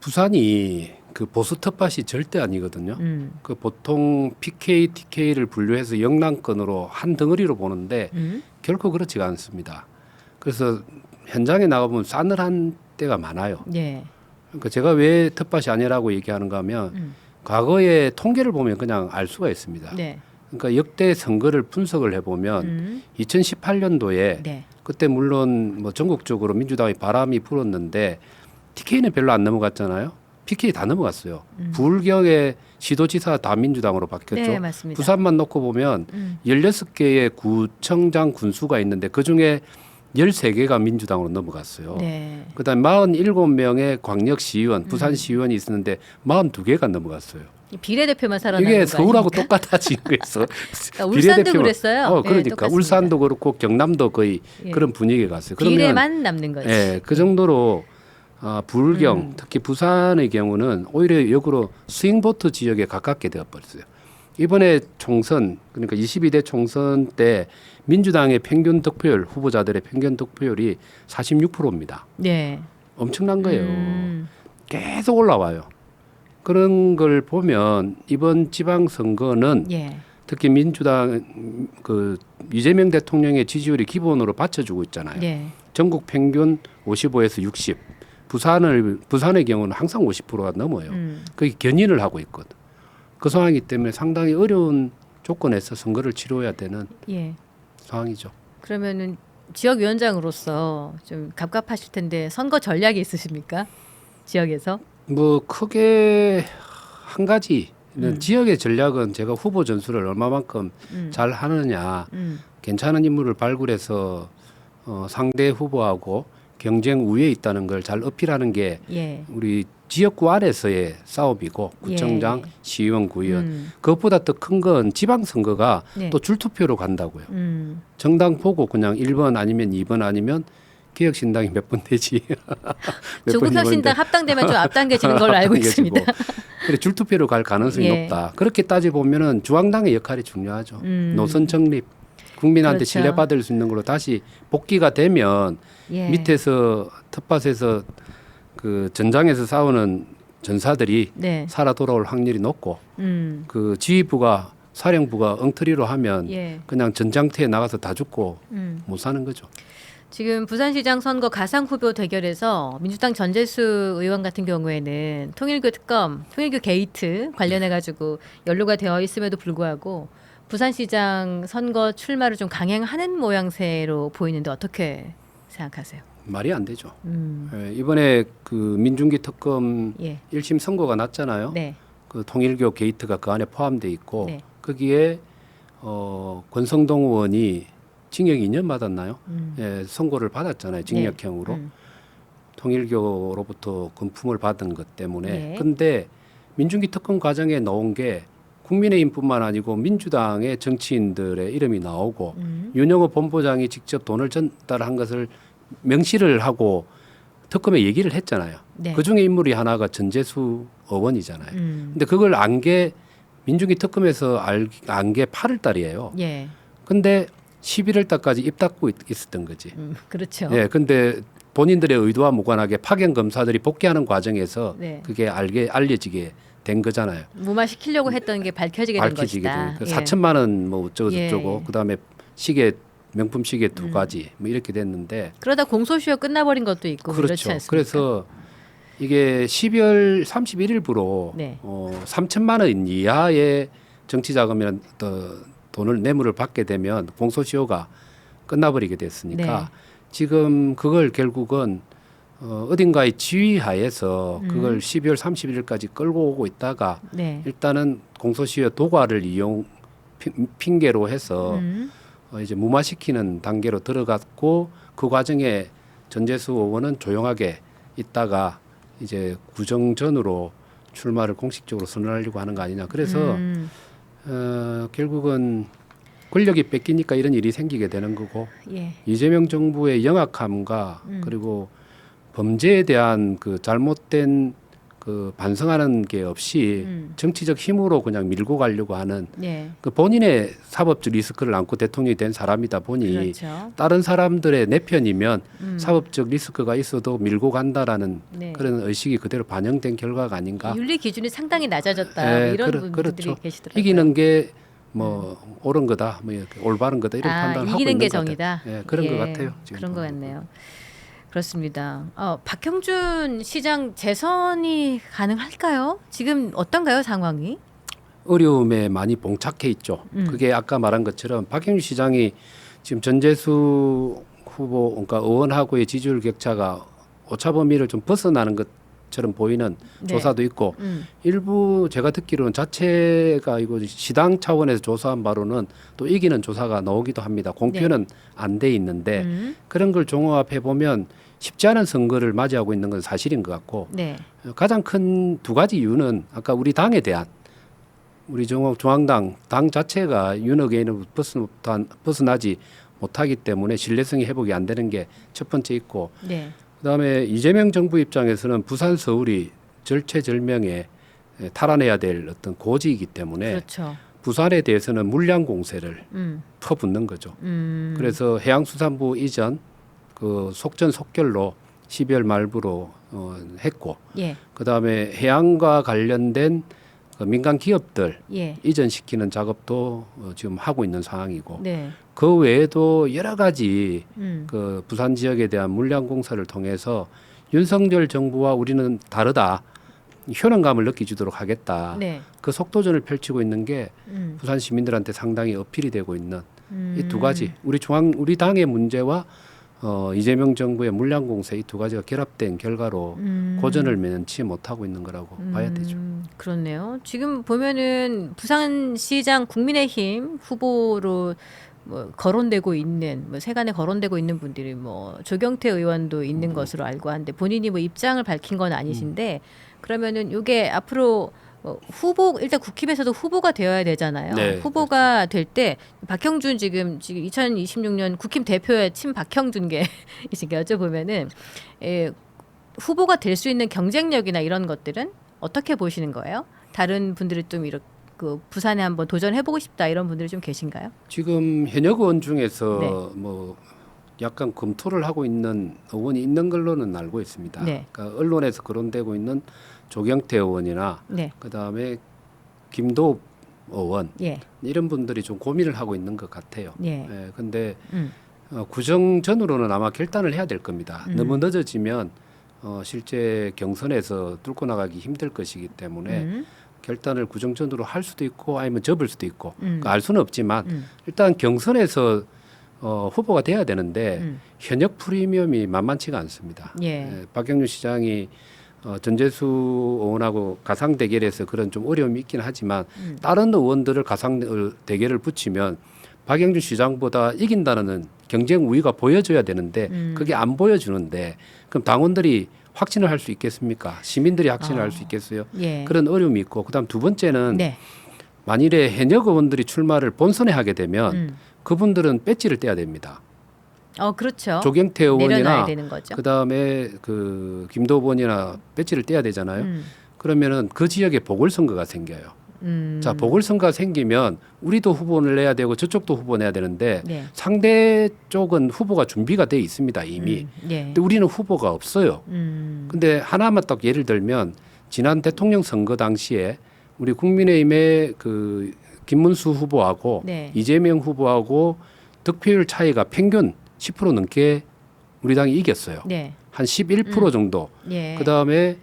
Speaker 2: 부산이 그 보수 텃밭이 절대 아니거든요. 그 보통 PK, TK를 분류해서 영남권으로 한 덩어리로 보는데 결코 그렇지가 않습니다. 그래서 현장에 나가보면 싸늘한 때가 많아요.
Speaker 1: 예.
Speaker 2: 그러니까 제가 왜 텃밭이 아니라고 얘기하는가 하면 과거의 통계를 보면 그냥 알 수가 있습니다.
Speaker 1: 네.
Speaker 2: 그러니까 역대 선거를 분석을 해보면 2018년도에
Speaker 1: 네.
Speaker 2: 그때 물론 뭐 전국적으로 민주당이 바람이 불었는데 TK는 별로 안 넘어갔잖아요. PK 다 넘어갔어요. 부울경의 시도지사 다 민주당으로 바뀌었죠.
Speaker 1: 네, 맞습니다.
Speaker 2: 부산만 놓고 보면 16개의 구청장 군수가 있는데 그중에 13개가 민주당으로 넘어갔어요.
Speaker 1: 네.
Speaker 2: 그다음에 47명의 광역시의원, 부산시의원이 있었는데 42개가 넘어갔어요.
Speaker 1: 비례대표만 살아나는
Speaker 2: 이게
Speaker 1: 거
Speaker 2: 서울하고
Speaker 1: 아닙니까?
Speaker 2: 똑같아진 거였어.
Speaker 1: 그러니까 울산도 그랬어요. 네,
Speaker 2: 그러니까
Speaker 1: 똑같습니다.
Speaker 2: 울산도 그렇고 경남도 거의
Speaker 1: 예.
Speaker 2: 그런 분위기에 갔어요. 그러면
Speaker 1: 비례만 남는 거지.
Speaker 2: 예, 그 정도로 부울경 특히 부산의 경우는 오히려 역으로 스윙보트 지역에 가깝게 되어버렸어요. 이번에 총선 그러니까 22대 총선 때 민주당의 평균 득표율 후보자들의 평균 득표율이 46%입니다.
Speaker 1: 네.
Speaker 2: 엄청난 거예요. 계속 올라와요. 그런 걸 보면 이번 지방선거는
Speaker 1: 예.
Speaker 2: 특히 민주당 그 이재명 대통령의 지지율이 기본으로 받쳐주고 있잖아요.
Speaker 1: 네.
Speaker 2: 전국 평균 55에서 60. 부산의 경우는 항상 50%가 넘어요. 그게 견인을 하고 있거든. 그 상황이기 때문에 상당히 어려운 조건에서 선거를 치러야 되는
Speaker 1: 예.
Speaker 2: 상황이죠.
Speaker 1: 그러면은 지역위원장으로서 좀 갑갑하실 텐데 선거 전략이 있으십니까? 지역에서?
Speaker 2: 뭐 크게 한 가지는 지역의 전략은 제가 후보 전술을 얼마만큼 잘 하느냐, 괜찮은 인물을 발굴해서 상대 후보하고 경쟁 우위에 있다는 걸 잘 어필하는 게
Speaker 1: 예.
Speaker 2: 우리 지역구 안에서의 싸움이고 구청장,
Speaker 1: 예.
Speaker 2: 시의원, 구의원 그것보다 더 큰 건 지방선거가
Speaker 1: 네.
Speaker 2: 또 줄투표로 간다고요. 정당 보고 그냥 1번 아니면 2번 아니면 개혁신당이 몇 번 되지.
Speaker 1: 조국혁신당 합당되면 좀 앞당겨지는 걸로 알고 있습니다.
Speaker 2: 그래 줄투표로 갈 가능성이
Speaker 1: 예.
Speaker 2: 높다. 그렇게 따져 보면은 중앙당의 역할이 중요하죠. 노선 정립, 국민한테
Speaker 1: 그렇죠.
Speaker 2: 신뢰받을 수 있는 걸로 다시 복귀가 되면
Speaker 1: 예.
Speaker 2: 밑에서 텃밭에서 그 전장에서 싸우는 전사들이
Speaker 1: 네.
Speaker 2: 살아 돌아올 확률이 높고
Speaker 1: 음.
Speaker 2: 그 지휘부가 사령부가 엉터리로 하면
Speaker 1: 예.
Speaker 2: 그냥 전장터에 나가서 다 죽고 못 사는 거죠.
Speaker 1: 지금 부산시장 선거 가상 후보 대결에서 민주당 전재수 의원 같은 경우에는 통일교 특검, 통일교 게이트 관련해 가지고 연루가 되어 있음에도 불구하고 부산시장 선거 출마를 좀 강행하는 모양새로 보이는데 어떻게 생각하세요?
Speaker 2: 말이 안 되죠. 예, 이번에 그 민중기 특검
Speaker 1: 예.
Speaker 2: 1심 선고가 났잖아요.
Speaker 1: 네.
Speaker 2: 그 통일교 게이트가 그 안에 포함돼 있고
Speaker 1: 네.
Speaker 2: 거기에 권성동 의원이 징역 2년 받았나요? 예, 선고를 받았잖아요. 징역형으로.
Speaker 1: 네.
Speaker 2: 통일교로부터 금품을 받은 것 때문에.
Speaker 1: 네.
Speaker 2: 근데 민중기 특검 과정에 나온 게 국민의힘뿐만 아니고 민주당의 정치인들의 이름이 나오고 윤영호 본부장이 직접 돈을 전달한 것을 명시를 하고 특검에 얘기를 했잖아요.
Speaker 1: 네.
Speaker 2: 그중에 인물이 하나가 전재수 의원이잖아요. 근데 그걸 안 게 민중기 특검에서 안 게 8월 달이에요.
Speaker 1: 예.
Speaker 2: 근데 11월 달까지 입 닫고 있었던 거지.
Speaker 1: 그렇죠.
Speaker 2: 예. 근데 본인들의 의도와 무관하게 파견 검사들이 복귀하는 과정에서
Speaker 1: 네.
Speaker 2: 그게 알려지게 된 거잖아요.
Speaker 1: 무마시키려고 했던 게 밝혀지게 된
Speaker 2: 밝혀지게
Speaker 1: 것이다.
Speaker 2: 된.
Speaker 1: 예.
Speaker 2: 4천만 원 뭐 어쩌고 저쩌고
Speaker 1: 예.
Speaker 2: 그다음에 시계 명품 시계 2가지 뭐 이렇게 됐는데
Speaker 1: 그러다 공소시효 끝나버린 것도 있고 그렇지
Speaker 2: 그렇죠.
Speaker 1: 않습니까?
Speaker 2: 그래서 이게 12월 31일부로
Speaker 1: 네.
Speaker 2: 3천만 원 이하의 정치자금이나 돈을 뇌물을 받게 되면 공소시효가 끝나버리게 됐으니까
Speaker 1: 네.
Speaker 2: 지금 그걸 결국은 어딘가의 지휘하에서 그걸 12월 31일까지 끌고 오고 있다가
Speaker 1: 네.
Speaker 2: 일단은 공소시효 도과를 핑계로 해서 이제 무마시키는 단계로 들어갔고 그 과정에 전재수 의원은 조용하게 있다가 이제 구정전으로 출마를 공식적으로 선언하려고 하는 거 아니냐. 그래서 결국은 권력이 뺏기니까 이런 일이 생기게 되는 거고
Speaker 1: 예.
Speaker 2: 이재명 정부의 영악함과 그리고 범죄에 대한 그 잘못된 그 반성하는 게 없이 정치적 힘으로 그냥 밀고 가려고 하는
Speaker 1: 예.
Speaker 2: 그 본인의 사법적 리스크를 안고 대통령이 된 사람이다 보니
Speaker 1: 그렇죠.
Speaker 2: 다른 사람들의 내 편이면 사법적 리스크가 있어도 밀고 간다라는
Speaker 1: 네.
Speaker 2: 그런 의식이 그대로 반영된 결과가 아닌가.
Speaker 1: 윤리 기준이 상당히 낮아졌다.
Speaker 2: 예,
Speaker 1: 이런 분들이
Speaker 2: 그렇죠.
Speaker 1: 계시더라고요.
Speaker 2: 이기는 게 뭐 옳은 거다, 뭐 이렇게 올바른 거다 이런 판단을 하고
Speaker 1: 이기는
Speaker 2: 있는
Speaker 1: 게
Speaker 2: 것 같아요.
Speaker 1: 정이다.
Speaker 2: 예, 그런 것 같아요. 지금
Speaker 1: 그런 것
Speaker 2: 보면.
Speaker 1: 같네요. 그렇습니다. 박형준 시장 재선이 가능할까요? 지금 어떤가요 상황이?
Speaker 2: 어려움에 많이 봉착해 있죠. 그게 아까 말한 것처럼 박영준 시장이 지금 전재수 후보, 그러니까 의원하고의 지지율 격차가 오차 범위를 좀 벗어나는 것처럼 보이는
Speaker 1: 네.
Speaker 2: 조사도 있고 일부 제가 듣기로는 자체가 이거 시당 차원에서 조사한 바로는 또 이기는 조사가 나오기도 합니다. 공표는 안 돼 있는데 그런 걸 종합해 보면 쉽지 않은 선거를 맞이하고 있는 건 사실인 것 같고
Speaker 1: 네.
Speaker 2: 가장 큰 두 가지 이유는 아까 우리 당에 대한 우리 중앙당 당 자체가 윤핵관을 벗어나지 못하기 때문에 신뢰성이 회복이 안 되는 게 첫 번째 있고
Speaker 1: 네.
Speaker 2: 그다음에 이재명 정부 입장에서는 부산 서울이 절체절명에 탈환해야 될 어떤 고지이기 때문에
Speaker 1: 그렇죠.
Speaker 2: 부산에 대해서는 물량 공세를
Speaker 1: 음.
Speaker 2: 퍼붓는 거죠. 그래서 해양수산부 이전 그 속전속결로 12월 말부로 했고
Speaker 1: 예.
Speaker 2: 그다음에 해양과 관련된 그 민간 기업들
Speaker 1: 예.
Speaker 2: 이전시키는 작업도 지금 하고 있는 상황이고
Speaker 1: 네.
Speaker 2: 그 외에도 여러 가지
Speaker 1: 음.
Speaker 2: 그 부산 지역에 대한 물량 공사를 통해서 윤석열 정부와 우리는 다르다 효능감을 느끼주도록 하겠다.
Speaker 1: 네.
Speaker 2: 그 속도전을 펼치고 있는 게 부산 시민들한테 상당히 어필이 되고 있는 이 두 가지 우리 당의 문제와 이재명 정부의 물량 공세 이 두 가지가 결합된 결과로 고전을 면치 못하고 있는 거라고 봐야 되죠.
Speaker 1: 그렇네요. 지금 보면은 부산시장 국민의힘 후보로 뭐 거론되고 있는 뭐 세간에 거론되고 있는 분들이 뭐 조경태 의원도 있는 것으로 알고 하는데 본인이 뭐 입장을 밝힌 건 아니신데 그러면은 이게 앞으로 후보 일단 국힘에서도 후보가 되어야 되잖아요.
Speaker 2: 네,
Speaker 1: 후보가 될 때 박형준 지금 2026년 국힘 대표의 친 박형준계 이렇게 여쭤보면은 후보가 될 수 있는 경쟁력이나 이런 것들은 어떻게 보시는 거예요? 다른 분들이 좀 이렇게 그 부산에 한번 도전해보고 싶다 이런 분들이 좀 계신가요?
Speaker 2: 지금 현역 의원 중에서
Speaker 1: 네.
Speaker 2: 뭐 약간 검토를 하고 있는 의원이 있는 걸로는 알고 있습니다.
Speaker 1: 네.
Speaker 2: 그러니까 언론에서 거론되고 있는 조경태 의원이나
Speaker 1: 네.
Speaker 2: 그다음에 김도읍 의원
Speaker 1: 예.
Speaker 2: 이런 분들이 좀 고민을 하고 있는 것 같아요.
Speaker 1: 예.
Speaker 2: 근데
Speaker 1: 음.
Speaker 2: 구정 전으로는 아마 결단을 해야 될 겁니다. 너무 늦어지면 실제 경선에서 뚫고 나가기 힘들 것이기 때문에 결단을 구정 전으로 할 수도 있고 아니면 접을 수도 있고 그러니까 알 수는 없지만 일단 경선에서 후보가 돼야 되는데 현역 프리미엄이 만만치가 않습니다.
Speaker 1: 예.
Speaker 2: 박영준 시장이 전재수 의원하고 가상 대결에서 그런 좀 어려움이 있긴 하지만 다른 의원들을 가상 대결을 붙이면 박영준 시장보다 이긴다는 경쟁 우위가 보여줘야 되는데 그게 안 보여주는데 그럼 당원들이 확신을 할 수 있겠습니까? 시민들이 확신을 할 수 있겠어요?
Speaker 1: 예.
Speaker 2: 그런 어려움이 있고 그다음 두 번째는
Speaker 1: 네.
Speaker 2: 만일에 현역 의원들이 출마를 본선에 하게 되면 그분들은 배지를 떼야 됩니다.
Speaker 1: 그렇죠.
Speaker 2: 조경태
Speaker 1: 내려놔야
Speaker 2: 의원이나
Speaker 1: 되는 거죠.
Speaker 2: 그다음에 그 김도우 의원이나 배지를 떼야 되잖아요. 그러면은 그 지역에 보궐선거가 생겨요. 자, 보궐선거가 생기면 우리도 후보를 내야 되고 저쪽도 후보 내야 되는데
Speaker 1: 네.
Speaker 2: 상대 쪽은 후보가 준비가 돼 있습니다 이미.
Speaker 1: 예.
Speaker 2: 근데 우리는 후보가 없어요. 근데 하나만 딱 예를 들면 지난 대통령 선거 당시에 우리 국민의힘의 그 김문수 후보하고
Speaker 1: 네.
Speaker 2: 이재명 후보하고 득표율 차이가 평균 10% 넘게 우리 당이 이겼어요.
Speaker 1: 네.
Speaker 2: 한 11% 정도.
Speaker 1: 예.
Speaker 2: 그다음에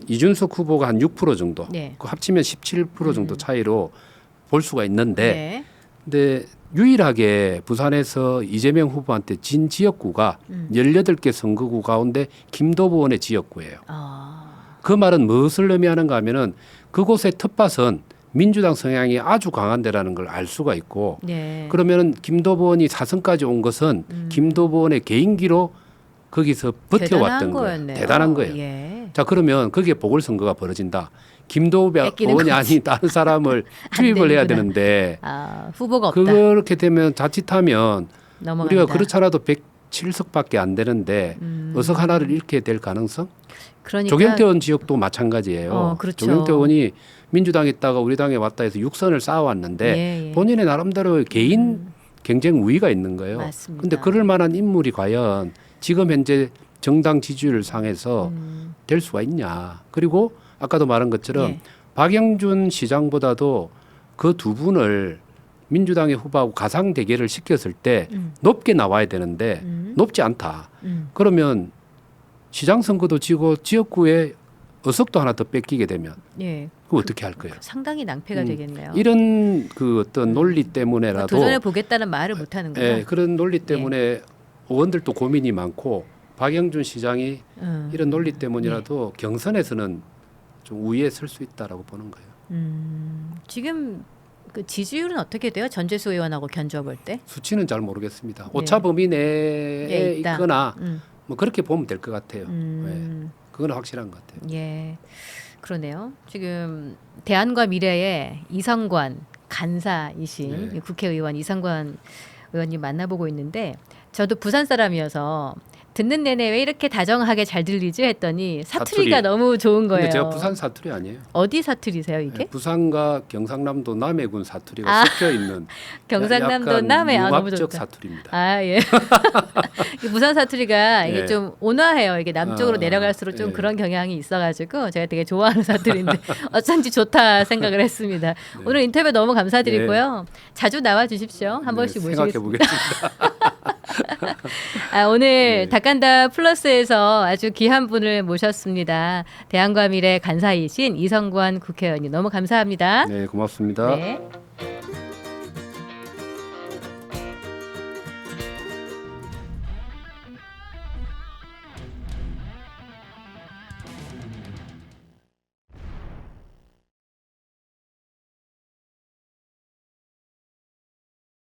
Speaker 2: 이준석 후보가 한 6% 정도.
Speaker 1: 네.
Speaker 2: 그 합치면 17% 정도 차이로 볼 수가 있는데
Speaker 1: 네.
Speaker 2: 근데 유일하게 부산에서 이재명 후보한테 진 지역구가 18개 선거구 가운데 김도부 의원의 지역구예요. 그 말은 무엇을 의미하는가 하면은 그곳의 텃밭은 민주당 성향이 아주 강한 데라는 걸 알 수가 있고
Speaker 1: 네.
Speaker 2: 그러면은 김도부 의원이 4선까지 온 것은 김도부 의원의 개인기로 거기서 버텨왔던 거예요. 대단한 거예요.
Speaker 1: 예.
Speaker 2: 자 그러면 거기에 보궐선거가 벌어진다. 김도우
Speaker 1: 뺏기는
Speaker 2: 의원이
Speaker 1: 거지.
Speaker 2: 아닌 다른 사람을 투입을 해야 되는데
Speaker 1: 후보가 없다.
Speaker 2: 그렇게 되면 자칫하면
Speaker 1: 넘어간다.
Speaker 2: 우리가 그렇잖아도 107석밖에 안 되는데 의석 하나를 잃게 될 가능성?
Speaker 1: 그러니까
Speaker 2: 조경태 의원 지역도 마찬가지예요.
Speaker 1: 그렇죠.
Speaker 2: 조경태 의원이 민주당에 있다가 우리 당에 왔다 해서 6선을 쌓아왔는데
Speaker 1: 예.
Speaker 2: 본인의 나름대로 개인 경쟁 우위가 있는 거예요.
Speaker 1: 맞습니다.
Speaker 2: 그런데 그럴 만한 인물이 과연 지금 현재 정당 지지율 상에서 될 수가 있냐. 그리고 아까도 말한 것처럼
Speaker 1: 예.
Speaker 2: 박영준 시장보다도 그 두 분을 민주당의 후보하고 가상 대결을 시켰을 때 높게 나와야 되는데 높지 않다. 그러면 시장 선거도 지고 지역구에 의석도 하나 더 뺏기게 되면
Speaker 1: 예.
Speaker 2: 그럼 어떻게 할 거예요?
Speaker 1: 상당히 낭패가 되겠네요.
Speaker 2: 이런 그 어떤 논리 때문에라도
Speaker 1: 도전해 보겠다는 말을 못 하는 거죠.
Speaker 2: 예, 그런 논리 때문에 의원들도 고민이 많고 박영준 시장이 이런 논리 때문이라도 경선에서는 좀 우위에 설 수 있다라고 보는 거예요.
Speaker 1: 지금 그 지지율은 어떻게 돼요? 전재수 의원하고 견주어 볼 때?
Speaker 2: 수치는 잘 모르겠습니다. 오차 범위 내에
Speaker 1: 예, 있다.
Speaker 2: 있거나 뭐 그렇게 보면 될 것 같아요. 예, 그건 확실한 것 같아요.
Speaker 1: 예, 그러네요. 지금 대안과 미래의 이성관 간사이신
Speaker 2: 네.
Speaker 1: 국회의원 이성관 의원님 만나보고 있는데 저도 부산 사람이어서 듣는 내내 왜 이렇게 다정하게 잘 들리지 했더니 사투리가
Speaker 2: 사투리.
Speaker 1: 너무 좋은 거예요.
Speaker 2: 근데 제가 부산 사투리 아니에요.
Speaker 1: 어디 사투리세요 이게?
Speaker 2: 예, 부산과 경상남도 남해군 사투리가 섞여 있는
Speaker 1: 경상남도
Speaker 2: 약간
Speaker 1: 남해 너무
Speaker 2: 융합적
Speaker 1: 좋다.
Speaker 2: 사투리입니다.
Speaker 1: 아 예. 이 부산 사투리가 이게
Speaker 2: 예.
Speaker 1: 좀 온화해요. 이게 남쪽으로 내려갈수록 좀
Speaker 2: 예.
Speaker 1: 그런 경향이 있어가지고 제가 되게 좋아하는 사투리인데 어쩐지 좋다 생각을 했습니다. 오늘 인터뷰 너무 감사드리고요. 자주 나와 주십시오. 한 번씩
Speaker 2: 생각해
Speaker 1: 모시겠습니다.
Speaker 2: 보겠습니다.
Speaker 1: 오늘
Speaker 2: 네.
Speaker 1: 닭간다 플러스에서 아주 귀한 분을 모셨습니다. 대한과 미래 간사이신 이성관 국회의원님 너무 감사합니다.
Speaker 2: 네, 고맙습니다.
Speaker 1: 네.